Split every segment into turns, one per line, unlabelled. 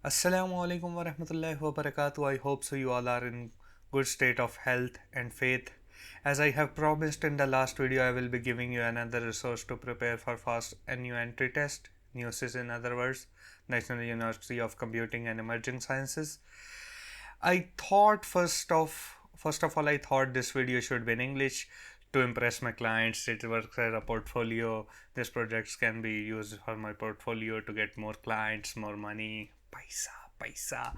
Assalamu alaikum wa rahmatullahi wa barakatuh. I hope so you all are in good state of health and faith. As I have promised in the last video, I will be giving you another resource to prepare for fast NU entry test. NUSIS in other words, National University of Computing and Emerging Sciences. I thought first of all I thought this video should be in English to impress my clients. It works as a portfolio. These projects can be used for my portfolio to get more clients, more money, paisa.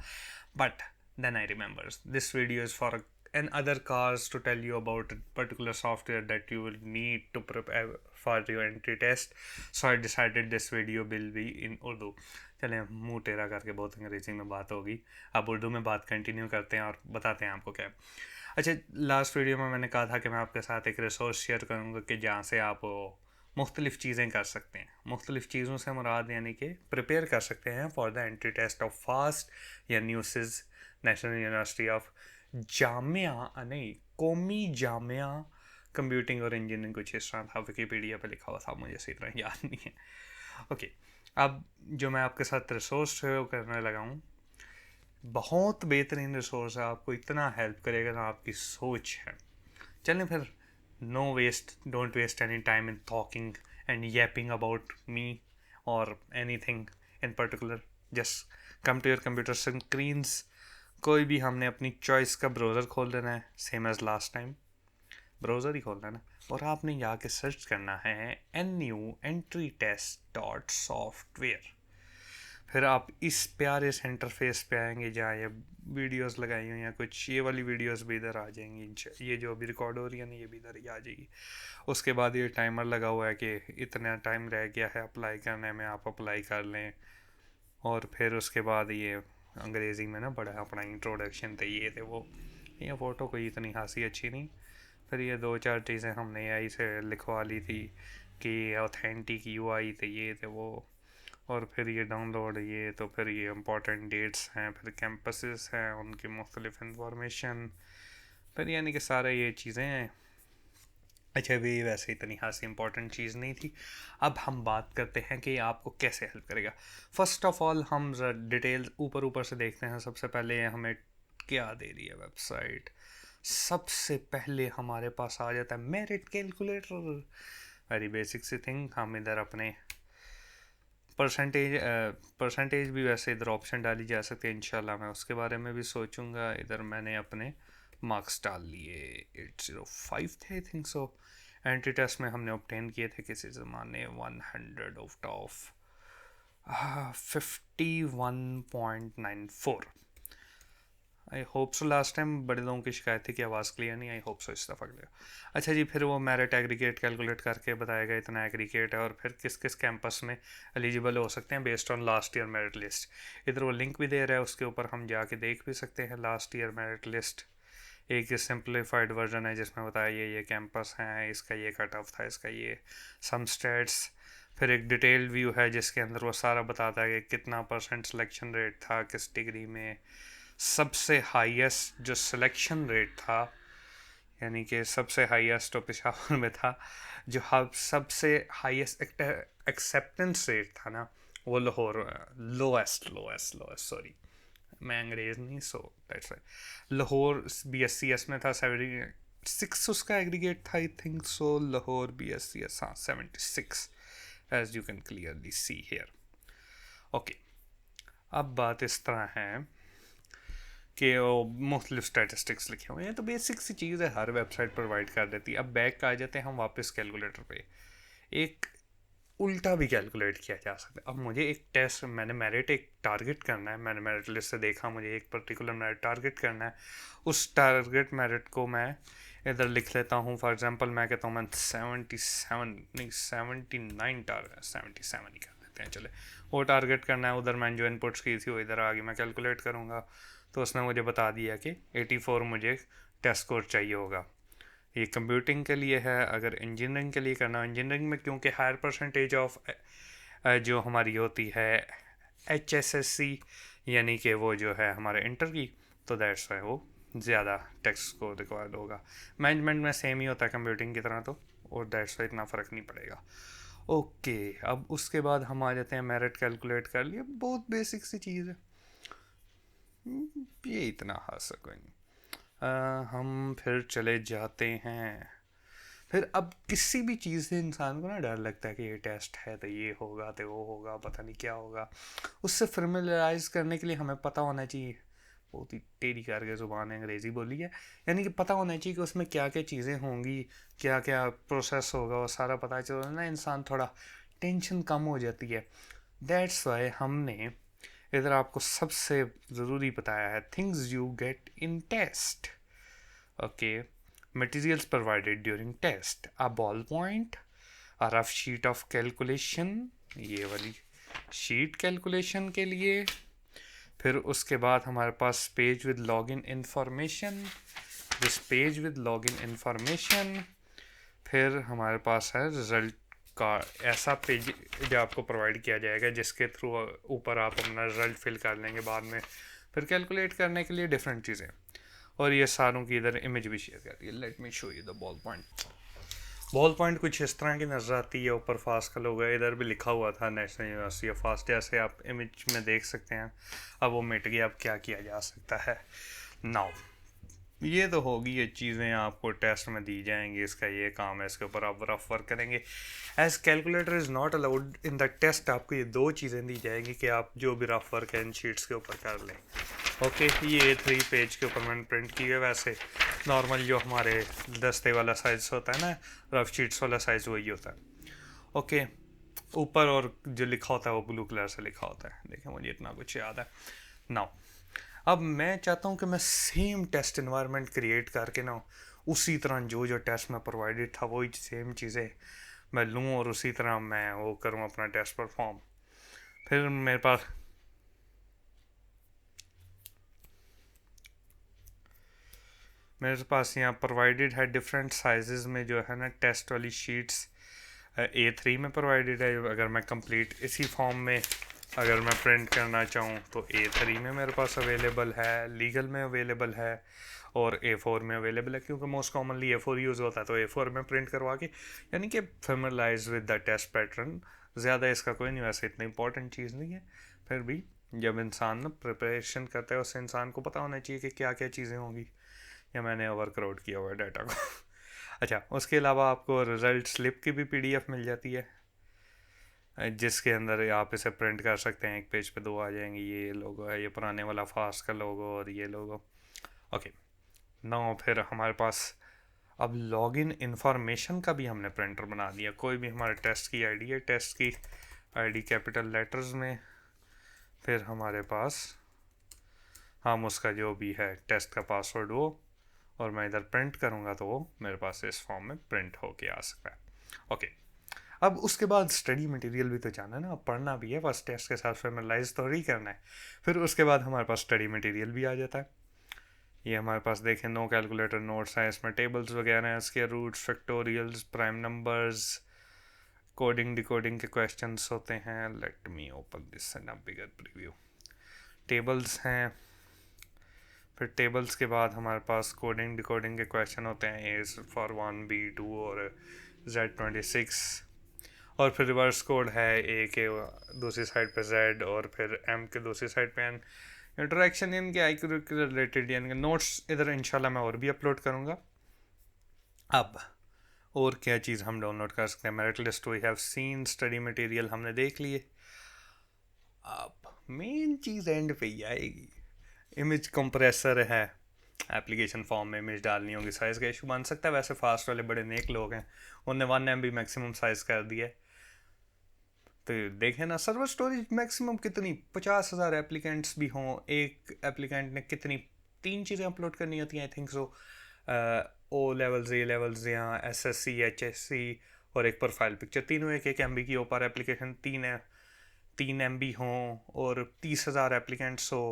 But then I remember this video is for another cause to tell you about a particular software that you will need to prepare for your entry test. So I decided this video will be in Urdu. चलें मुंह टेढ़ा करके बहुत अंग्रेजी में बात होगी, अब उर्दू में बात कंटिन्यू करते हैं और बताते हैं आपको क्या है। अच्छा, लास्ट वीडियो में मैंने कहा था कि मैं आपके साथ एक रिसोर्स शेयर करूँगा कि जहाँ से आप मुख्तलिफ़ चीज़ें कर सकते हैं। मुख्तलिफ़ चीज़ों से मुराद यानी कि प्रिपेयर कर सकते हैं for the entry test of FAST या न्यूसिस नेशनल यूनिवर्सिटी ऑफ जामिया नहीं कौमी जामिया कंप्यूटिंग और इंजीनियरिंग, कुछ इस तरह था, विकीपीडिया पे लिखा हुआ था, मुझे सही तरह याद नहीं है। ओके, अब जो मैं आपके साथ रिसोर्स शेयर करने लगा हूँ, बहुत बेहतरीन रिसोर्स है, आपको इतना हेल्प करेगा ना आपकी सोच है। चलें फिर, no waste, don't waste any time in talking and yapping about me और anything in particular. Just come to your computer screens. कोई भी हमने अपनी चॉइस का ब्राउज़र खोल लेना है, same as last time browser ही खोलना है ना, और आपने जाके सर्च करना है NU entry test dot software. फिर आप इस प्यारे से इंटरफेस पे आएंगे जहाँ ये वीडियोस लगाई हुई हैं, कुछ ये वाली वीडियोस भी इधर आ जाएंगी, ये जो अभी रिकॉर्ड हो रही है ना ये भी इधर ही आ जाएगी। उसके बाद ये टाइमर लगा हुआ है कि इतना टाइम रह गया है अप्लाई करने में, आप अप्लाई कर लें। और फिर उसके बाद ये अंग्रेज़ी में ना बड़ा अपना इंट्रोडक्शन थे, ये थे वो, ये फ़ोटो कोई इतनी खासी अच्छी नहीं। फिर ये दो चार चीज़ें हमने AI से लिखवा ली थी कि ऑथेंटिक UI थे, ये थे वो। और फिर ये डाउनलोड, ये तो फिर ये इम्पोर्टेंट डेट्स हैं, फिर कैंपसेस हैं, उनकी मुख्तलिफ इंफॉर्मेशन, फिर यानी कि सारे ये चीज़ें हैं। अच्छा, भी वैसे इतनी खासी इंपॉर्टेंट चीज़ नहीं थी। अब हम बात करते हैं कि आपको कैसे हेल्प करेगा। फ़र्स्ट ऑफ़ ऑल हम डिटेल ऊपर से देखते हैं। सबसे पहले हमें क्या दे रही है वेबसाइट। सबसे पहले हमारे पास आ जाता है मेरिट कैलकुलेटर। वेरी बेसिक सी थिंग। हम इधर अपने परसेंटेज भी वैसे इधर ऑप्शन डाली जा सकती है, इंशाल्लाह मैं उसके बारे में भी सोचूंगा। इधर मैंने अपने मार्क्स डाल लिए, 805 थे I think so. Entry test में हमने ऑब्टेन किए थे किसी ज़माने 100 out of 51.94। I hope so last time बड़े लोगों की शिकायत थी कि आवाज़ क्लियर नहीं, आई होप सो इस दफ़ा क्लियर। अच्छा जी, फिर वो मेरिट एग्रीगेट कैलकुलेट करके बताएगा इतना एग्रीगेट है और फिर किस किस कैंपस में एलिजिबल हो सकते हैं based on last year merit list. इधर वो लिंक भी दे रहा है, उसके ऊपर हम जाके देख भी सकते हैं लास्ट ईयर मेरिट लिस्ट। एक सिंप्लीफाइड वर्जन है जिसमें बताया ये कैंपस हैं, इसका ये कट ऑफ था, इसका ये सम स्टेट्स। फिर एक डिटेल व्यू है जिसके अंदर वो सारा बताता है कि कितना परसेंट सिलेक्शन रेट था किस डिग्री में। सबसे हाईएस्ट जो सिलेक्शन रेट था, यानी कि सबसे हाईएस्ट तो पेशावर में था, जो सबसे हाईएस्ट एक्सेप्टेंस रेट था ना वो लाहौर। लोएस्ट सॉरी, मैं अंग्रेज़ नहीं, so that's right. Lahore BSCS में था 76, उसका एग्रीगेट था I think so. Lahore BSCS, हाँ 76, as you can clearly see here. Okay, अब बात इस तरह है कि मुख्तलिफ स्टैटिस्टिक्स लिखे हुए हैं, तो बेसिक सी चीज़ है, हर वेबसाइट प्रोवाइड कर देती है। अब बैक आ जाते हैं हम वापस कैलकुलेटर पे। एक उल्टा भी कैलकुलेट किया जा सकता है। अब मुझे एक टेस्ट, मैंने मेरिट एक टारगेट करना है, मैंने मेरिट लिस्ट से देखा मुझे एक पर्टिकुलर मेरिट टारगेट करना है। उस टारगेट मेरिट को मैं इधर लिख लेता हूँ। फॉर एग्जांपल मैं कहता हूँ मैं 77 नहीं 79 टारगेट, 77 ही कर लेते हैं चले। वो टारगेट करना है, उधर मैंने जो इनपुट्स की थी वो इधर आगे मैं कैलकुलेट करूँगा। तो उसने मुझे बता दिया कि 84 मुझे टेस्ट स्कोर चाहिए होगा। ये कंप्यूटिंग के लिए है। अगर इंजीनियरिंग के लिए करना, इंजीनियरिंग में क्योंकि हायर परसेंटेज ऑफ जो हमारी होती है HSSC, यानी कि वो जो है हमारे इंटर की, तो दैट्स वाई वो ज़्यादा टेस्ट स्कोर रिक्वायर्ड होगा। मैनेजमेंट में सेम ही होता है कंप्यूटिंग की तरह, तो और दैट्स वाई इतना फ़र्क नहीं पड़ेगा। ओके, अब उसके बाद हम आ जाते हैं मेरिट कैलकुलेट कर लिए, बहुत बेसिक सी चीज़ है। ये इतना हादसा कोई नहीं। हम फिर चले जाते हैं। फिर अब किसी भी चीज़ से इंसान को ना डर लगता है कि ये टेस्ट है तो ये होगा तो वो होगा, पता नहीं क्या होगा। उससे फेमिलराइज करने के लिए हमें पता होना चाहिए, बहुत ही टेढ़ी करके ज़ुबान अंग्रेज़ी बोली है, यानी कि पता होना चाहिए कि उसमें क्या क्या चीज़ें होंगी, क्या क्या प्रोसेस होगा, वो सारा पता चलो ना, इंसान थोड़ा टेंशन कम हो जाती है। दैट्स वाई हमने इधर आपको सबसे ज़रूरी बताया है, things you get in test. Okay, materials provided during test, a ball point, a rough sheet of calculation, ये वाली शीट कैलकुलेशन के लिए। फिर उसके बाद हमारे पास page with login information, this page with login information. फिर हमारे पास है रिजल्ट का ऐसा पेज जो आपको प्रोवाइड किया जाएगा जिसके थ्रू ऊपर आप अपना रिजल्ट फिल कर लेंगे बाद में, फिर कैलकुलेट करने के लिए डिफरेंट चीज़ें। और ये सारों की इधर इमेज भी शेयर कर दी है। Let me show you the ball point. Ball point कुछ इस तरह की नज़र आती है, ऊपर फास्ट का लोगो है, इधर भी लिखा हुआ था नेशनल यूनिवर्सिटी ऑफ फास्ट, जैसे आप इमेज में देख सकते हैं। अब वो मिट गया, अब क्या किया जा सकता है। नाउ ये तो होगी, ये चीज़ें आपको टेस्ट में दी जाएंगी, इसका ये काम है, इसके ऊपर आप रफ वर्क करेंगे। As calculator is not allowed in the test, आपको ये दो चीज़ें दी जाएंगी कि आप जो भी रफ वर्क है इन शीट्स के ऊपर कर लें। ओके, ये A3 पेज के ऊपर मैंने प्रिंट की है। वैसे नॉर्मल जो हमारे दस्ते वाला साइज़ होता है ना, रफ शीट्स वाला साइज़ वही होता है। ओके, ऊपर और जो लिखा होता है वो ब्लू कलर से लिखा होता है, देखिए मुझे इतना कुछ याद है। नाउ अब मैं चाहता हूँ कि मैं सेम टेस्ट इन्वायरमेंट क्रिएट करके ना उसी तरह जो जो टेस्ट में प्रोवाइडेड था वही सेम चीज़ें मैं लूँ और उसी तरह मैं वो करूँ अपना टेस्ट परफॉर्म। फिर मेरे पास यहाँ प्रोवाइडेड है डिफरेंट साइजेस में जो है ना टेस्ट वाली शीट्स। A3 में प्रोवाइडेड है, अगर मैं कंप्लीट इसी फॉर्म में अगर मैं प्रिंट करना चाहूँ तो A3 में मेरे पास अवेलेबल है, लीगल में अवेलेबल है और A4 में अवेलेबल है, क्योंकि मोस्ट कॉमनली A4 यूज़ होता है तो A4 में प्रिंट करवा के, यानी कि familiarise with the test pattern. ज़्यादा इसका कोई नहीं, वैसे इतनी इंपॉर्टेंट चीज़ नहीं है। फिर भी जब इंसान ना प्रिपरेशन करता है उससे इंसान को पता होना चाहिए कि क्या क्या चीज़ें होंगी, या मैंने ओवरक्राउड किया हुआ है डाटा को। अच्छा, उसके अलावा आपको रिज़ल्ट स्लिप की भी PDF मिल जाती है, जिसके अंदर आप इसे प्रिंट कर सकते हैं। एक पेज पे दो आ जाएंगे, ये लोगो है, ये पुराने वाला फास्ट का लोगो और ये लोगो। ओके, नाउ फिर हमारे पास अब लॉगिन इंफॉर्मेशन का भी हमने प्रिंटर बना दिया। कोई भी हमारे टेस्ट की आईडी है, टेस्ट की आईडी कैपिटल लेटर्स में, फिर हमारे पास हम उसका जो भी है टेस्ट का पासवर्ड वो, और मैं इधर प्रिंट करूँगा तो वो मेरे पास इस फॉर्म में प्रिंट होके आ सकता है। ओके, अब उसके बाद स्टडी मटेरियल भी तो जाना है ना, अब पढ़ना भी है, फर्स्ट टेस्ट के साथ फेमिलाइज तो ही करना है। फिर उसके बाद हमारे पास स्टडी मटेरियल भी आ जाता है। ये हमारे पास देखें, नो कैलकुलेटर नोट्स हैं, इसमें टेबल्स वगैरह हैं, square roots, factorials, prime numbers, coding decoding के क्वेश्चंस होते हैं। Let me open this in a bigger preview. Tables हैं, फिर टेबल्स के बाद हमारे पास कोडिंग डिकोडिंग के क्वेश्चन होते हैं, A फॉर 1 B2 और Z26, और फिर रिवर्स कोड है, A के दूसरी साइड पे Z और फिर M के दूसरी साइड पे N। इंटरेक्शन इनके IQ के रिलेटेड, यानी नोट्स इधर इंशाल्लाह मैं और भी अपलोड करूँगा। अब और क्या चीज़ हम डाउनलोड कर सकते हैं, merit list we have seen, study material हमने देख लिए। अब मेन चीज़ एंड पे ही आएगी, इमेज कंप्रेसर है। एप्लीकेशन फॉर्म में इमेज डालनी होगी, साइज़ का इशू बन सकता है। वैसे फास्ट वाले बड़े नेक लोग हैं, उन्होंने 1 MB मैक्सिमम साइज़ कर दिया है। तो देखें ना, सर्वर स्टोरेज मैक्सिमम कितनी, 50,000 एप्लीकेंट्स भी हों, एक एप्लीकेंट ने कितनी 3 चीज़ें अपलोड करनी होती हैं, आई think so, O levels, A levels या SSC HSC और एक प्रोफाइल पिक्चर, तीनों एक एक MB की हो पर एप्लीकेशन, 3 MB हों और 30,000 एप्लीकेंट्स हो,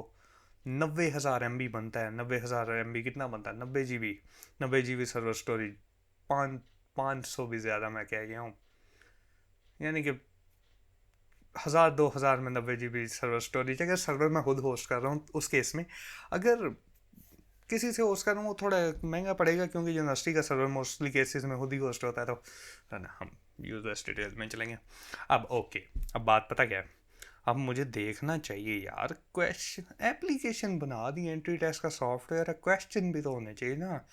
90,000 MB बनता है। 90,000 MB कितना बनता है, 90 GB सर्वर स्टोरेज, 500 भी ज़्यादा मैं कह गया हूँ, यानी कि 1,000-2,000 में 90 GB सर्वर स्टोरेज। अगर सर्वर मैं खुद होस्ट कर रहा हूँ उस केस में, अगर किसी से होस्ट कर रहा हूँ वो थोड़ा महंगा पड़ेगा, क्योंकि यूनिवर्सिटी का सर्वर मोस्टली केसेस में खुद ही होस्ट होता है, तो ना हम यूजर्स डिटेल में चलेंगे। अब ओके, अब बात पता क्या है, अब मुझे देखना चाहिए यार, क्वेश्चन एप्लीकेशन बना दी, एंट्री टेस्ट का सॉफ्टवेयर है, क्वेश्चन भी तो होने चाहिए ना।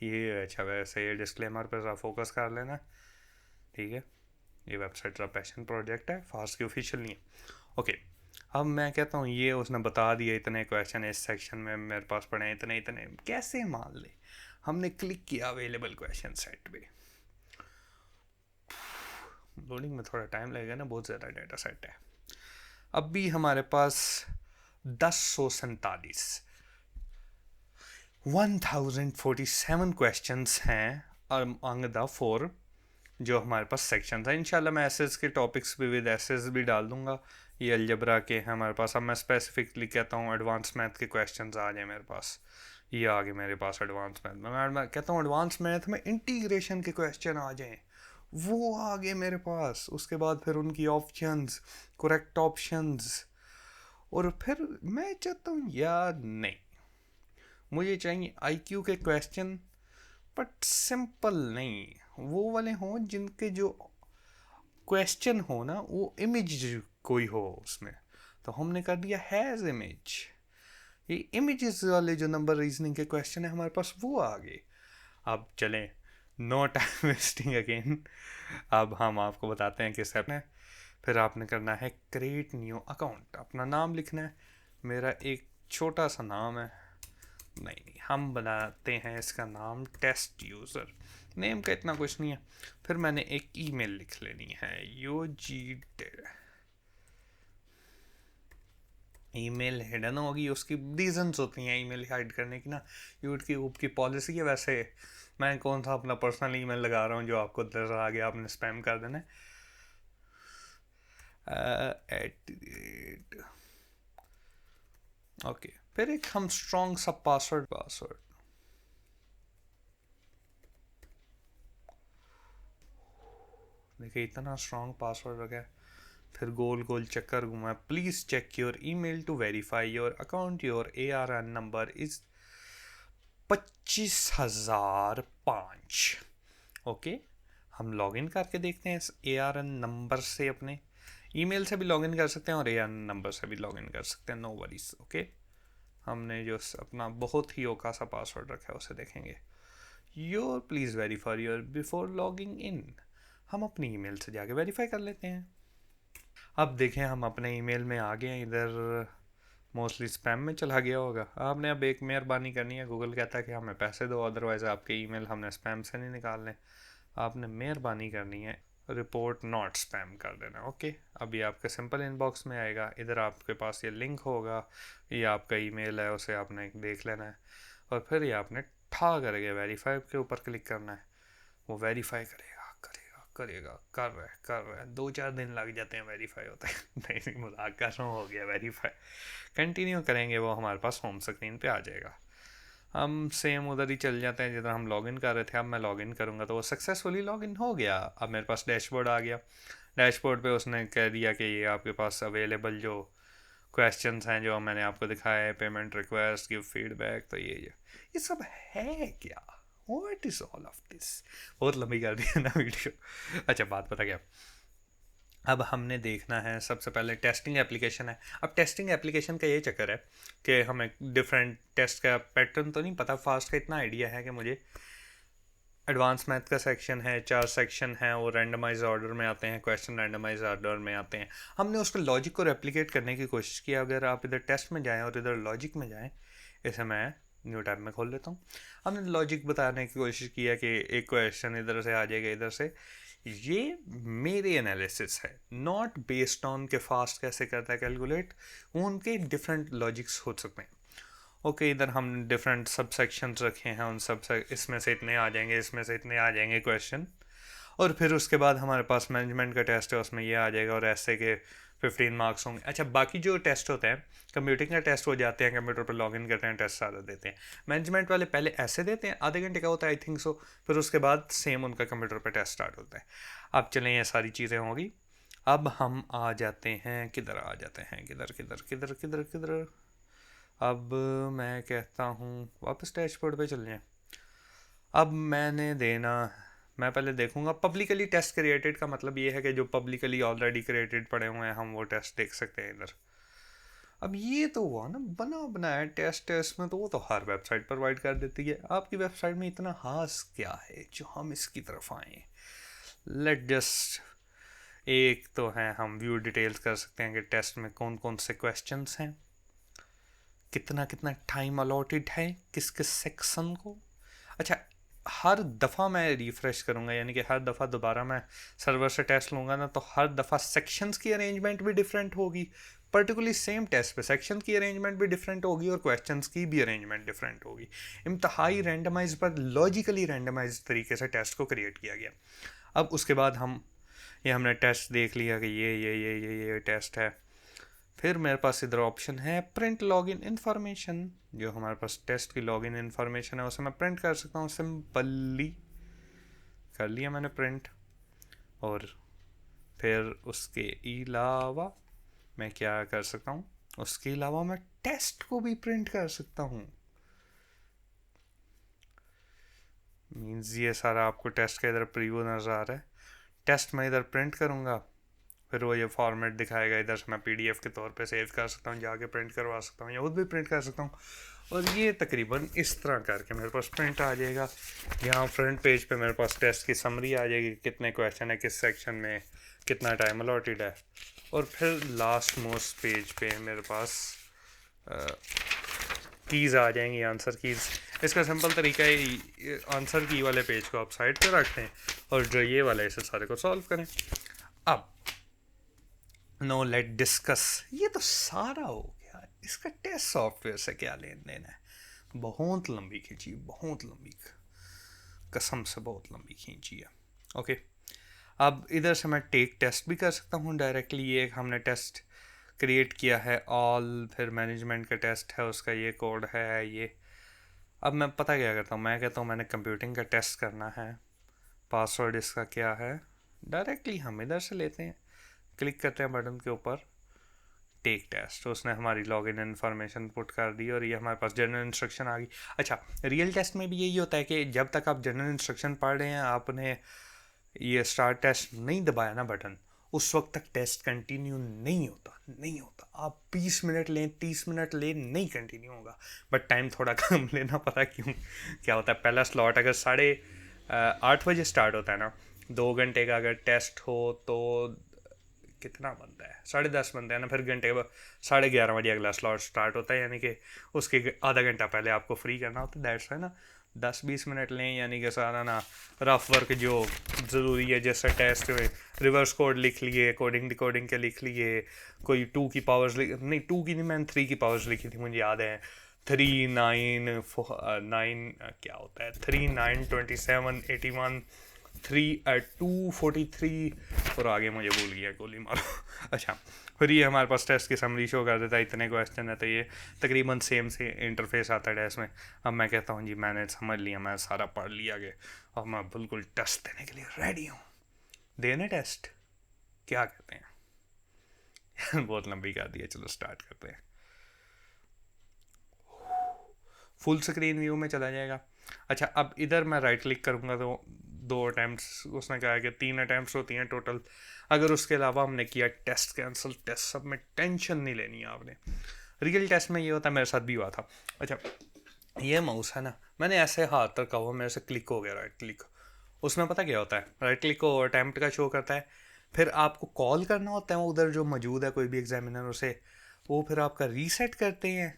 ये अच्छा, वैसे ये डिस्क्लेमर पर ज़रा फोकस कर लेना, ठीक है। ये वेबसाइट ज़रा पैशन प्रोजेक्ट है, फास्ट की ऑफिशियल नहीं है। ओके, अब मैं कहता हूँ ये उसने बता दिया इतने क्वेश्चन इस सेक्शन में मेरे पास पड़े हैं, इतने इतने कैसे मान ले। हमने क्लिक किया अवेलेबल क्वेश्चन सेट पे, लोडिंग में थोड़ा टाइम लगेगा ना, बहुत ज़्यादा डाटा सेट है। अब भी हमारे पास 1047 1047 क्वेश्चंस हैं अमंग द 4 जो हमारे पास सेक्शन है। इंशाल्लाह मैं एसेस के टॉपिक्स भी विद एसेस भी डाल दूंगा। ये अलजबरा के हैं हमारे पास। अब मैं स्पेसिफिकली कहता हूँ एडवांस मैथ के क्वेश्चंस आ जाए मेरे पास, ये आ गए मेरे पास एडवांस मैथ में। मैं कहता हूँ एडवांस मैथ में इंटीग्रेशन के क्वेश्चन आ जाएँ, वो आ गए मेरे पास। उसके बाद फिर उनकी ऑप्शंस, करेक्ट ऑप्शंस, और फिर मैं चाहता हूँ यार नहीं, मुझे चाहिए आईक्यू के क्वेश्चन, बट सिंपल नहीं, वो वाले हों जिनके जो क्वेश्चन हो ना वो इमेज कोई हो उसमें। तो हमने कर दिया हैज़ इमेज। ये इमेजेस वाले जो नंबर रीजनिंग के क्वेश्चन है हमारे पास वो आ गए। अब चलें, नो टाइम वेस्टिंग अगेन, अब हम आपको बताते हैं किस ऐप में। फिर आपने करना है क्रिएट न्यू अकाउंट, अपना नाम लिखना है। मेरा एक छोटा सा नाम है, नहीं हम बनाते हैं इसका नाम टेस्ट यूज़र। नेम का इतना कुछ नहीं है। फिर मैंने एक ईमेल लिख लेनी है, ईमेल हिडन होगी, उसकी रीजंस होती हैं ईमेल हाइड करने की ना, यूट्यूब की पॉलिसी है। वैसे मैं कौन सा अपना पर्सनल ईमेल लगा रहा हूँ जो आपको नजर आ गया, आपने स्पैम कर देना है। ओके, फिर एक हम स्ट्रॉन्ग सा पासवर्ड देखिए, इतना स्ट्रॉन्ग पासवर्ड रखा है। फिर गोल गोल चक्कर घुमा, please check your email to verify your account, your ARN number is 25,005। Okay, हम लॉगिन करके देखते हैं इस ARN नंबर से। अपने ईमेल से भी लॉगिन कर सकते हैं और ARN नंबर से भी लॉगिन कर सकते हैं, नो वरीज। ओके, हमने जो अपना बहुत ही ओका सा पासवर्ड रखा है उसे देखेंगे। Your please verify your before logging in, हम अपनी ईमेल से जाके वेरीफाई कर लेते हैं। अब देखें हम अपने ईमेल में आ गए हैं, इधर मोस्टली स्पैम में चला गया होगा। आपने अब एक मेहरबानी करनी है, गूगल कहता है कि हमें पैसे दो, अदरवाइज़ आपके ईमेल हमने स्पैम से नहीं निकालने। आपने मेहरबानी करनी है रिपोर्ट नॉट स्पैम कर देना। ओके, अभी आपके सिंपल इनबॉक्स में आएगा, इधर आपके पास ये लिंक होगा, ये आपका ईमेल है, उसे आपने देख लेना है और फिर ये आपने ठा करके वेरीफाई के ऊपर क्लिक करना है। वो वेरीफाई करेगा करेगा, कर रहा है 2-4 दिन लग जाते हैं वेरीफाई होता है। नहीं मजाक कर रहा हूँ, हो गया वेरीफाई। कंटिन्यू करेंगे, वो हमारे पास होम स्क्रीन पे आ जाएगा। हम सेम उधर ही चल जाते हैं जिधर हम लॉगिन कर रहे थे। अब मैं लॉगिन करूँगा तो वो सक्सेसफुली लॉगिन हो गया। अब मेरे पास डैशबोर्ड आ गया। डैशबोर्ड पे उसने कह दिया कि ये आपके पास अवेलेबल जो क्वेश्चंस हैं जो मैंने आपको दिखाया है, पेमेंट रिक्वेस्ट, गिव फीडबैक, तो ये सब है क्या? What is all of this? बहुत लंबी कर दी है ना वीडियो। अच्छा, बात पता क्या, अब हमने देखना है सबसे पहले टेस्टिंग एप्लीकेशन है। अब टेस्टिंग एप्लीकेशन का ये चक्कर है कि हमें डिफरेंट टेस्ट का पैटर्न तो नहीं पता, फास्ट का इतना आइडिया है कि मुझे एडवांस मैथ का सेक्शन है, 4 सेक्शन है, वो रैंडमाइज ऑर्डर में आते हैं, क्वेश्चन रैंडमाइज ऑर्डर में आते हैं। हमने उसके लॉजिक को रेप्लिकेट करने की कोशिश की। अगर आप इधर टेस्ट में जाएँ और इधर लॉजिक में जाएँ, इसे मैं न्यू टैब में खोल लेता हूँ। हमने लॉजिक बताने की कोशिश की है कि एक क्वेश्चन इधर से आ जाएगा, इधर से। ये मेरे एनालिसिस है, नॉट बेस्ड ऑन के फास्ट कैसे करता है कैलकुलेट, उनके डिफरेंट लॉजिक्स हो सकते हैं। ओके, इधर हम डिफरेंट सब सेक्शंस रखे हैं, उन सब इसमें से इतने आ जाएंगे, इसमें से इतने आ जाएंगे क्वेश्चन। और फिर उसके बाद हमारे पास मैनेजमेंट का टेस्ट है, उसमें ये आ जाएगा, और ऐसे के 15 मार्क्स होंगे। अच्छा, बाकी जो टेस्ट होते हैं, कंप्यूटिंग का टेस्ट हो जाते हैं, कंप्यूटर पर लॉगिन करते हैं, टेस्ट सारा देते हैं। मैनेजमेंट वाले पहले ऐसे देते हैं, आधे घंटे का होता है आई थिंक सो, फिर उसके बाद सेम उनका कंप्यूटर पर टेस्ट स्टार्ट होता है। अब चलें, ये सारी चीज़ें होंगी। अब हम आ जाते हैं, किधर आ जाते हैं, किधर किधर किधर किधर किधर। अब मैं कहता हूँ वापस डैशबोर्ड पे चल जाएं। अब मैंने देना मैं पहले देखूंगा पब्लिकली टेस्ट क्रिएटेड का मतलब ये है कि जो पब्लिकली ऑलरेडी क्रिएटेड पड़े हुए हैं हम वो टेस्ट देख सकते हैं इधर। अब ये तो हुआ ना बना बनाया टेस्ट, टेस्ट में तो वो तो हर वेबसाइट प्रोवाइड कर देती है। आपकी वेबसाइट में इतना खास क्या है जो हम इसकी तरफ आए? लेट जस्ट, एक तो है हम व्यू डिटेल्स कर सकते हैं कि टेस्ट में कौन कौन से क्वेश्चंस हैं, कितना कितना टाइम अलॉटेड है किस किस सेक्शन को। अच्छा, हर दफ़ा मैं रिफ़्रेश करूँगा, यानी कि हर दफ़ा दोबारा मैं सर्वर से टेस्ट लूँगा ना, तो हर दफ़ा सेक्शंस की अरेंजमेंट भी डिफरेंट होगी। पर्टिकुलरली सेम टेस्ट पे सेक्शन की अरेंजमेंट भी डिफरेंट होगी और क्वेश्चंस की भी अरेंजमेंट डिफरेंट होगी। इंतहाई रैंडमाइज पर लॉजिकली रैंडमाइज तरीके से टेस्ट को क्रिएट किया गया। अब उसके बाद हमने टेस्ट देख लिया कि ये टेस्ट है। फिर मेरे पास इधर ऑप्शन है प्रिंट लॉगिन इन्फॉर्मेशन, जो हमारे पास टेस्ट की लॉगिन इन्फॉर्मेशन है उसे मैं प्रिंट कर सकता हूँ। सिंपली कर लिया मैंने प्रिंट। और फिर उसके अलावा मैं क्या कर सकता हूँ, उसके अलावा मैं टेस्ट को भी प्रिंट कर सकता हूँ। मीन्स ये सारा आपको टेस्ट का इधर प्रीव्यू नज़र आ रहा है। टेस्ट मैं इधर प्रिंट करूँगा, फिर वो ये फॉर्मेट दिखाएगा। इधर से मैं पीडीएफ के तौर पे सेव कर सकता हूँ, जाके प्रिंट करवा सकता हूँ या खुद भी प्रिंट कर सकता हूँ। और ये तकरीबन इस तरह करके मेरे पास प्रिंट आ जाएगा। यहाँ फ्रंट पेज पे मेरे पास टेस्ट की समरी आ जाएगी, कितने क्वेश्चन है, किस सेक्शन में, कितना टाइम अलॉटेड है। और फिर लास्ट मोस्ट पेज पे मेरे पास कीज़ आ जाएंगी, आंसर कीज़। इसका सिंपल तरीका है, आंसर की वाले पेज को आप साइड पे रख दें और जो ये वाला इसे सारे को सॉल्व करें। अब नो लेट डिस्कस, ये तो सारा हो गया, इसका टेस्ट सॉफ्टवेयर से क्या लेन देन है? बहुत लंबी खींची, बहुत लंबी, कसम से बहुत लंबी खींची है। ओके, अब इधर से मैं टेक टेस्ट भी कर सकता हूँ डायरेक्टली। ये हमने टेस्ट क्रिएट किया है ऑल, फिर मैनेजमेंट का टेस्ट है, उसका ये कोड है ये। अब मैं पता क्या करता हूँ, मैं कहता हूँ मैंने कंप्यूटिंग का टेस्ट करना है, पासवर्ड इसका क्या है, डायरेक्टली हम इधर से लेते हैं, क्लिक करते हैं बटन के ऊपर टेक टेस्ट, उसने हमारी लॉगिन इन्फॉर्मेशन पुट कर दी और ये हमारे पास जनरल इंस्ट्रक्शन आ गई। अच्छा, रियल टेस्ट में भी यही होता है कि जब तक आप जनरल इंस्ट्रक्शन पढ़ रहे हैं, आपने ये स्टार्ट टेस्ट नहीं दबाया ना बटन, उस वक्त तक टेस्ट कंटिन्यू नहीं होता। आप 20 मिनट लें, 30 मिनट लें, नहीं कंटिन्यू होगा। बट टाइम थोड़ा कम लेना, पता क्यों? क्या होता है, पहला स्लॉट अगर 8:30 स्टार्ट होता है ना, 2 घंटे का अगर टेस्ट हो तो कितना बनता है, 10:30 बनता है ना, फिर घंटे के बाद 11:30 अगला स्लॉट स्टार्ट होता है, यानी कि उसके आधा घंटा पहले आपको फ्री करना होता है। दैट्स है ना, 10-20 मिनट लें, यानी कि सारा ना रफ वर्क जो ज़रूरी है, जैसे टेस्ट में रिवर्स कोड लिख लिए, कोडिंग डिकोडिंग के लिख लिए, कोई 2 की पावर्स नहीं, 2 की नहीं, मैंने 3 की पावर्स लिखी थी, मुझे याद है। 3 9 9 क्या होता है, 3 9 27 81 243 और आगे मुझे भूल गया, गोली मारो। अच्छा, फिर ये हमारे पास टेस्ट की समरी शो कर देता है, इतने क्वेश्चन है, तो ये तकरीबन सेम से इंटरफेस आता है टेस्ट में। अब मैं कहता हूँ जी मैंने समझ लिया, मैं सारा पढ़ लिया गया और मैं बिल्कुल टेस्ट देने के लिए रेडी हूँ। देने टेस्ट क्या कहते हैं? बहुत लंबी कर दी है, चलो स्टार्ट करते हैं। फुल स्क्रीन व्यू में चला जाएगा। अच्छा, अब इधर मैं राइट क्लिक करूँगा तो 2 अटैम्प्ट्स, उसने कहा कि 3 अटैम्प्ट्स होती हैं टोटल। अगर उसके अलावा हमने किया टेस्ट कैंसिल, टेस्ट सब में टेंशन नहीं लेनी है आपने। रियल टेस्ट में ये होता है, मेरे साथ भी हुआ था। अच्छा, ये माउस है ना, मैंने ऐसे हाथ रखा हुआ, मेरे से क्लिक हो गया राइट क्लिक, उसमें पता क्या होता है, राइट क्लिक को अटैम्प्ट का शो करता है, फिर आपको कॉल करना होता है उधर जो मौजूद है कोई भी एग्जामिनर, उसे वो फिर आपका रीसेट करते हैं।